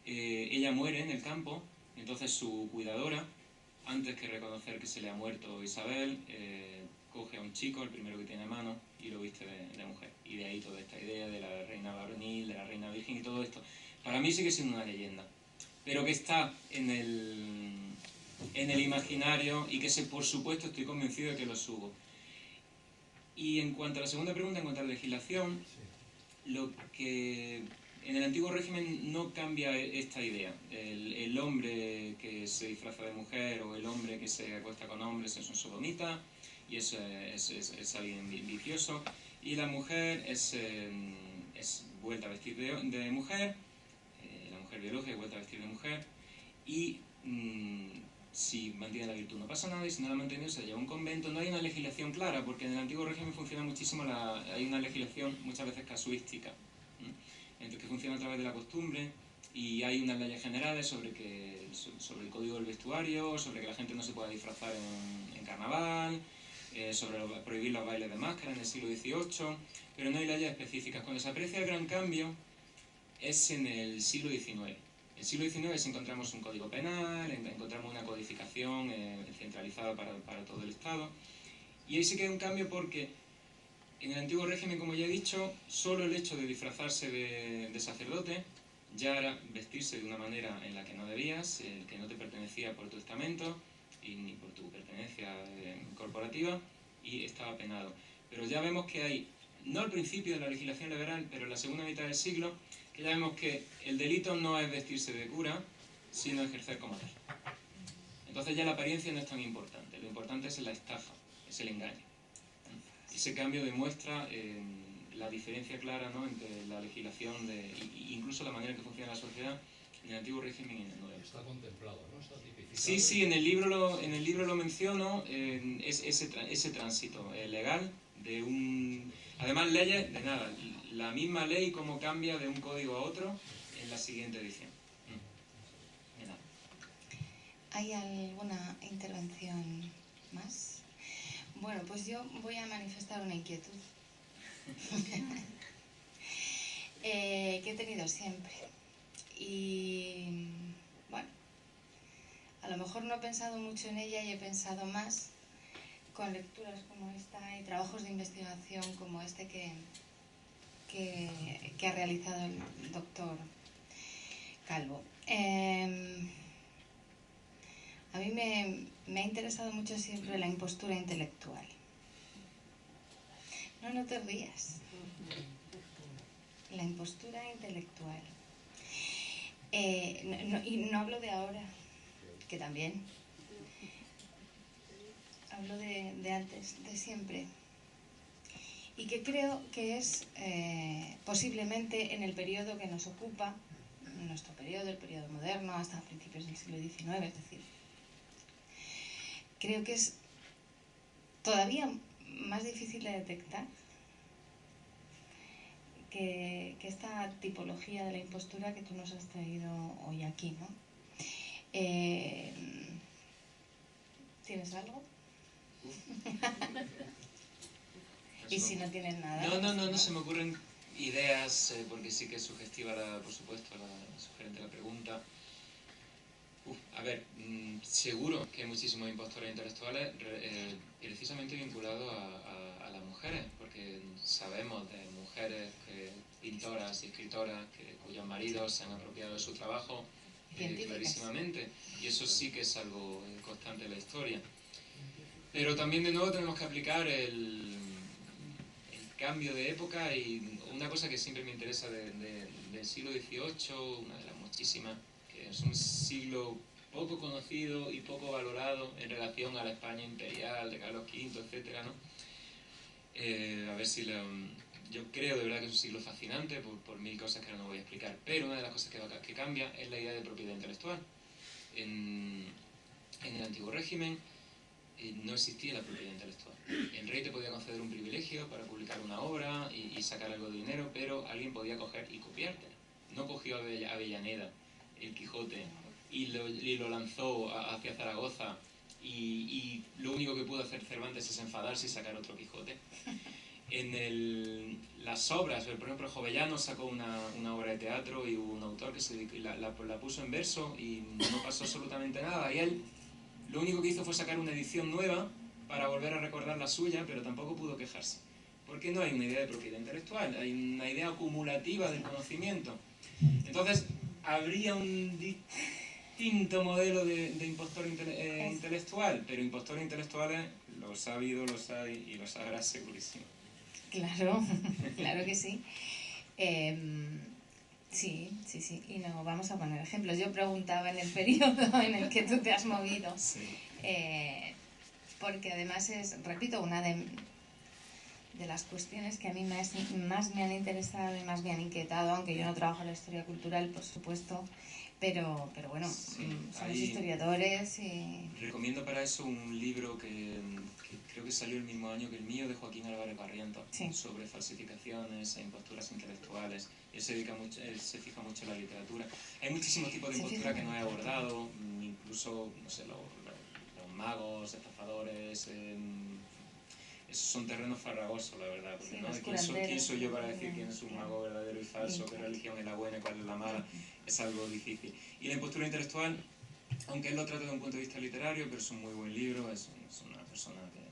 ella muere en el campo, entonces su cuidadora, antes que reconocer que se le ha muerto Isabel, coge a un chico, el primero que tiene a mano, y lo viste de mujer. Y de ahí toda esta idea de la reina varonil, de la reina virgen y todo esto. Para mí sigue siendo una leyenda, pero que está en el imaginario y que por supuesto estoy convencido de que lo subo. Y en cuanto a la segunda pregunta, en cuanto a la legislación, lo que en el antiguo régimen no cambia esta idea. El hombre que se disfraza de mujer o el hombre que se acuesta con hombres es un sodomita y es alguien vicioso, y la mujer es vuelta a vestir de mujer, la mujer biológica es vuelta a vestir de mujer, y si mantiene la virtud no pasa nada, y si no la ha mantenido se lleva a un convento. No hay una legislación clara, porque en el antiguo régimen funciona muchísimo, hay una legislación muchas veces casuística, que funciona a través de la costumbre, y hay unas leyes generales sobre el código del vestuario, sobre que la gente no se pueda disfrazar en carnaval, sobre prohibir los bailes de máscara en el siglo XVIII, pero no hay leyes específicas. Cuando se aprecia el gran cambio es en el siglo XIX. En el siglo XIX sí encontramos un código penal, encontramos una codificación centralizada para todo el Estado, y ahí sí que hay un cambio porque en el antiguo régimen, como ya he dicho, solo el hecho de disfrazarse de sacerdote ya era vestirse de una manera en la que no debías, que no te pertenecía por tu estamento y ni por tu pertenencia corporativa, y estaba penado. Pero ya vemos que hay, no al principio de la legislación liberal, pero en la segunda mitad del siglo, que ya vemos que el delito no es vestirse de cura, sino ejercer como tal. Entonces ya la apariencia no es tan importante, lo importante es la estafa, es el engaño. Ese cambio demuestra la diferencia clara, ¿no?, entre la legislación incluso la manera en que funciona la sociedad en el antiguo régimen y en el nuevo. Está contemplado, ¿no? Está tipificado. Sí, en el libro lo menciono, ese tránsito legal de un... Además, leyes de nada, la misma ley cómo cambia de un código a otro en la siguiente edición. De nada. ¿Hay alguna intervención más? Bueno, pues yo voy a manifestar una inquietud que he tenido siempre. Y bueno, a lo mejor no he pensado mucho en ella y he pensado más con lecturas como esta y trabajos de investigación como este que ha realizado el doctor Calvo. A mí me ha interesado mucho siempre la impostura intelectual. No te rías. La impostura intelectual. Y no hablo de ahora, que también. Hablo de antes, de siempre. Y que creo que es posiblemente en el periodo que nos ocupa, nuestro periodo, el periodo moderno, hasta principios del siglo XIX, es decir, creo que es todavía más difícil de detectar que esta tipología de la impostura que tú nos has traído hoy aquí, ¿no? ¿Tienes algo? Y si no tienes nada... No se me ocurren ideas, porque sí que es sugestiva, por supuesto, sugerente la pregunta. A ver, seguro que hay muchísimos impostores intelectuales precisamente vinculados a las mujeres, porque sabemos de mujeres, pintoras y escritoras, cuyos maridos se han apropiado de su trabajo clarísimamente, y eso sí que es algo constante en la historia. Pero también de nuevo tenemos que aplicar el cambio de época, y una cosa que siempre me interesa del siglo XVIII, una de las muchísimas, que es un siglo poco conocido y poco valorado en relación a la España imperial de Carlos V, etcétera, ¿no? A ver si yo creo de verdad que es un siglo fascinante por mil cosas que ahora no voy a explicar, pero una de las cosas que cambia es la idea de propiedad intelectual. En el antiguo régimen no existía la propiedad intelectual. El rey te podía conceder un privilegio para publicar una obra y sacar algo de dinero, pero alguien podía coger y copiártela. No cogió Avellaneda, el Quijote, y lo lanzó hacia Zaragoza, y lo único que pudo hacer Cervantes es enfadarse y sacar otro Quijote. En las obras, por ejemplo, Jovellanos sacó una obra de teatro y hubo un autor que la puso en verso y no pasó absolutamente nada, y él lo único que hizo fue sacar una edición nueva para volver a recordar la suya, pero tampoco pudo quejarse, porque no hay una idea de propiedad intelectual, hay una idea acumulativa del conocimiento. Entonces, habría un distinto modelo de impostor intelectual, pero impostores intelectuales los ha habido, los hay y los habrá segurísimo. Claro, claro que sí. Sí, y no vamos a poner ejemplos. Yo preguntaba en el periodo en el que tú te has movido, Sí. Porque además es, repito, una de de las cuestiones que a mí más me han interesado y más me han inquietado, aunque yo no trabajo en la historia cultural, por supuesto, pero bueno, Sí, somos ahí historiadores y... recomiendo para eso un libro que creo que salió el mismo año que el mío, de Joaquín Álvarez Barrientos, Sí. sobre falsificaciones e imposturas intelectuales. Él se fija mucho en la literatura. Hay muchísimos tipos de Se impostura fija que no he mucho. abordado, incluso, no sé, los magos, estafadores, esos son terrenos farragosos, la verdad, porque Sí, ¿no? los ¿Quién soy yo para curanderos, decir quién es un claro. mago verdadero y falso, qué religión es la buena y cuál es la mala? Es algo difícil. Y la impostura intelectual, aunque él lo trata de un punto de vista literario, pero es un muy buen libro, es una persona que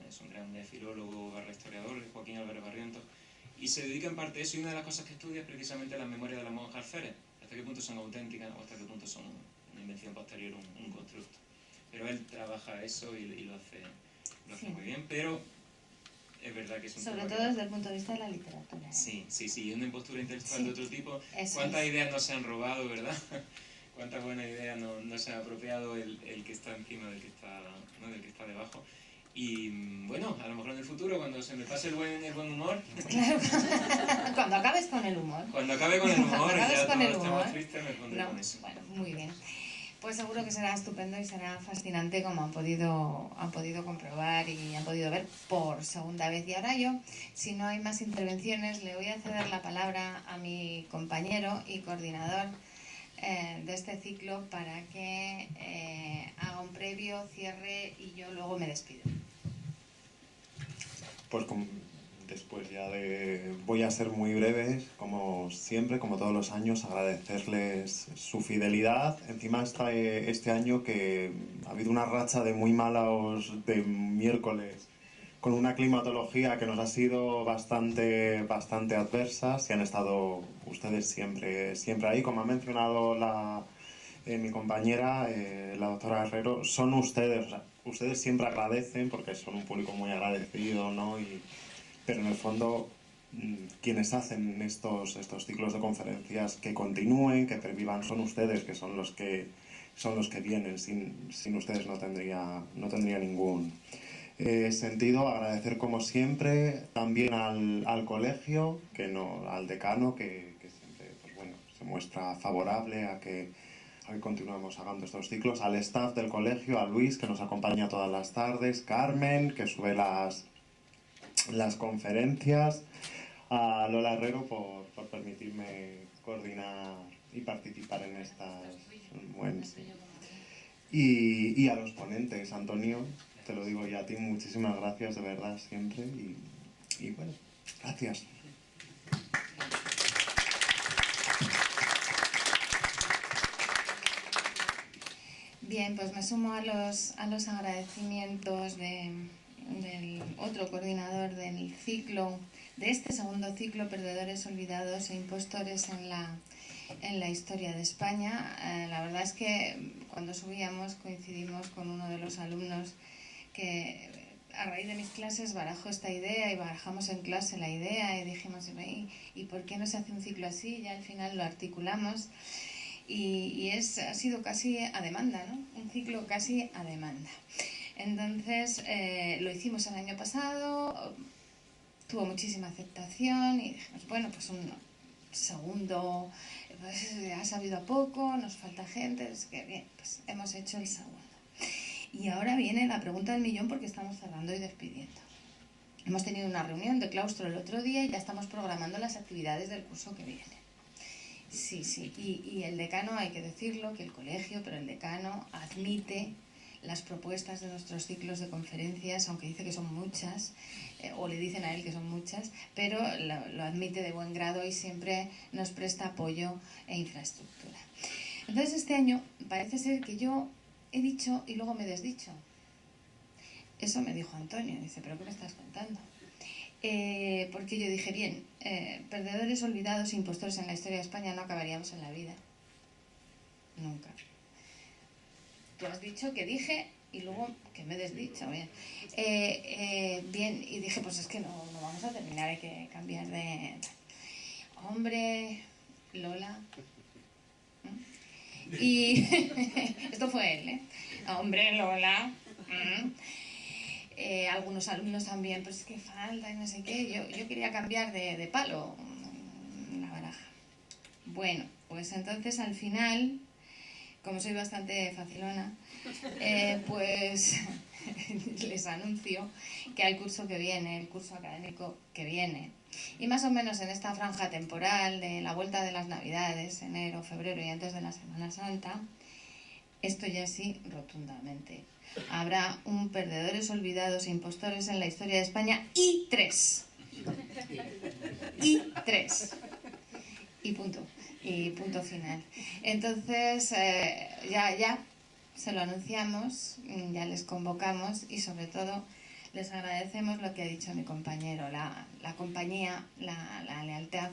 es un gran filólogo barra historiador, Joaquín Álvarez Barrientos, y se dedica en parte a eso, y una de las cosas que estudia es precisamente las memorias de las monjas alférez, hasta qué punto son auténticas o hasta qué punto son una invención posterior, un constructo. Pero él trabaja eso y lo hace Sí. muy bien, pero es verdad que es un Sobre tema todo que... desde el punto de vista de la literatura. Sí, y una impostura intelectual Sí, de otro tipo. eso ¿Cuántas es. ideas no se han robado, verdad? ¿Cuántas buenas ideas no se ha apropiado el que está encima del que está, ¿no? del que está debajo? Y bueno, a lo mejor en el futuro, cuando se me pase el buen humor, Claro, cuando acabes con el humor. cuando acabe con el humor Cuando y acabes ya con todos el estemos humor. tristes, me pondré No, con eso. bueno, muy bien. Pues seguro que será estupendo y será fascinante, como han podido comprobar y han podido ver por segunda vez. Y ahora yo, si no hay más intervenciones, le voy a ceder la palabra a mi compañero y coordinador de este ciclo para que haga un previo, cierre y yo luego me despido. Pues después ya voy a ser muy breve, como siempre, como todos los años, agradecerles su fidelidad. Encima este año que ha habido una racha de muy malos de miércoles, con una climatología que nos ha sido bastante adversa, y han estado ustedes siempre ahí. Como ha mencionado mi compañera, la doctora Herrero, son ustedes, o sea, ustedes siempre agradecen porque son un público muy agradecido, ¿no? Pero en el fondo, quienes hacen estos ciclos de conferencias que continúen, que pervivan, son ustedes, que son los que vienen. Sin ustedes no tendría ningún sentido. Agradecer como siempre también al colegio, al decano, que siempre pues bueno, se muestra favorable a que continuemos haciendo estos ciclos, al staff del colegio, a Luis, que nos acompaña todas las tardes, Carmen, que sube las conferencias, a Lola Herrero por permitirme coordinar y participar en estas... Bueno, sí. Y a los ponentes, Antonio, te lo digo ya a ti, muchísimas gracias de verdad siempre y bueno, gracias. Bien, pues me sumo a los agradecimientos del otro coordinador del ciclo, de este segundo ciclo, Perdedores Olvidados e Impostores en la Historia de España. La verdad es que cuando subíamos coincidimos con uno de los alumnos que a raíz de mis clases barajó esta idea y barajamos en clase la idea y dijimos, ¿y por qué no se hace un ciclo así? Y al final lo articulamos. Y ha sido casi a demanda, ¿no? Un ciclo casi a demanda. Entonces lo hicimos el año pasado, tuvo muchísima aceptación y dijimos, bueno, pues un segundo, pues ha sabido a poco, nos falta gente, es que bien, pues hemos hecho el segundo. Y ahora viene la pregunta del millón porque estamos cerrando y despidiendo. Hemos tenido una reunión de claustro el otro día y ya estamos programando las actividades del curso que viene. Sí, y el decano, hay que decirlo, que el colegio, pero el decano admite las propuestas de nuestros ciclos de conferencias, aunque dice que son muchas, o le dicen a él que son muchas, pero lo admite de buen grado y siempre nos presta apoyo e infraestructura. Entonces este año parece ser que yo he dicho y luego me he desdicho. Eso me dijo Antonio, dice, ¿pero qué me estás contando? Porque yo dije, bien, perdedores olvidados e impostores en la historia de España no acabaríamos en la vida. Nunca. Tú has dicho que dije y luego que me he desdicho. Bien, bien, y dije, pues es que no vamos a terminar, hay que cambiar de... Hombre, Lola... Y esto fue él, ¿eh? Hombre, Lola... algunos alumnos también, pues es que falta y no sé qué, yo quería cambiar de palo la baraja. Bueno, pues entonces al final, como soy bastante facilona, pues les anuncio que al curso que viene, el curso académico que viene, y más o menos en esta franja temporal de la vuelta de las Navidades, enero, febrero y antes de la Semana Santa, esto ya sí, rotundamente. Habrá un perdedores olvidados e impostores en la historia de España y 3. Y 3. Y punto final. Entonces, ya se lo anunciamos, ya les convocamos y sobre todo les agradecemos lo que ha dicho mi compañero, la compañía, la lealtad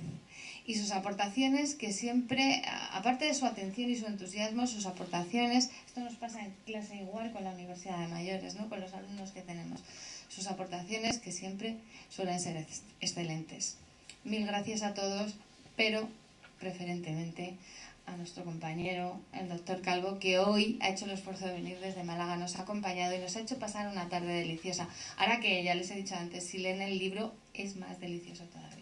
y sus aportaciones que siempre, aparte de su atención y su entusiasmo, sus aportaciones, esto nos pasa en clase igual con la Universidad de Mayores, ¿no? Con los alumnos que tenemos, sus aportaciones que siempre suelen ser excelentes. Mil gracias a todos, pero preferentemente a nuestro compañero, el doctor Calvo, que hoy ha hecho el esfuerzo de venir desde Málaga, nos ha acompañado y nos ha hecho pasar una tarde deliciosa. Ahora que ya les he dicho antes, si leen el libro es más delicioso todavía.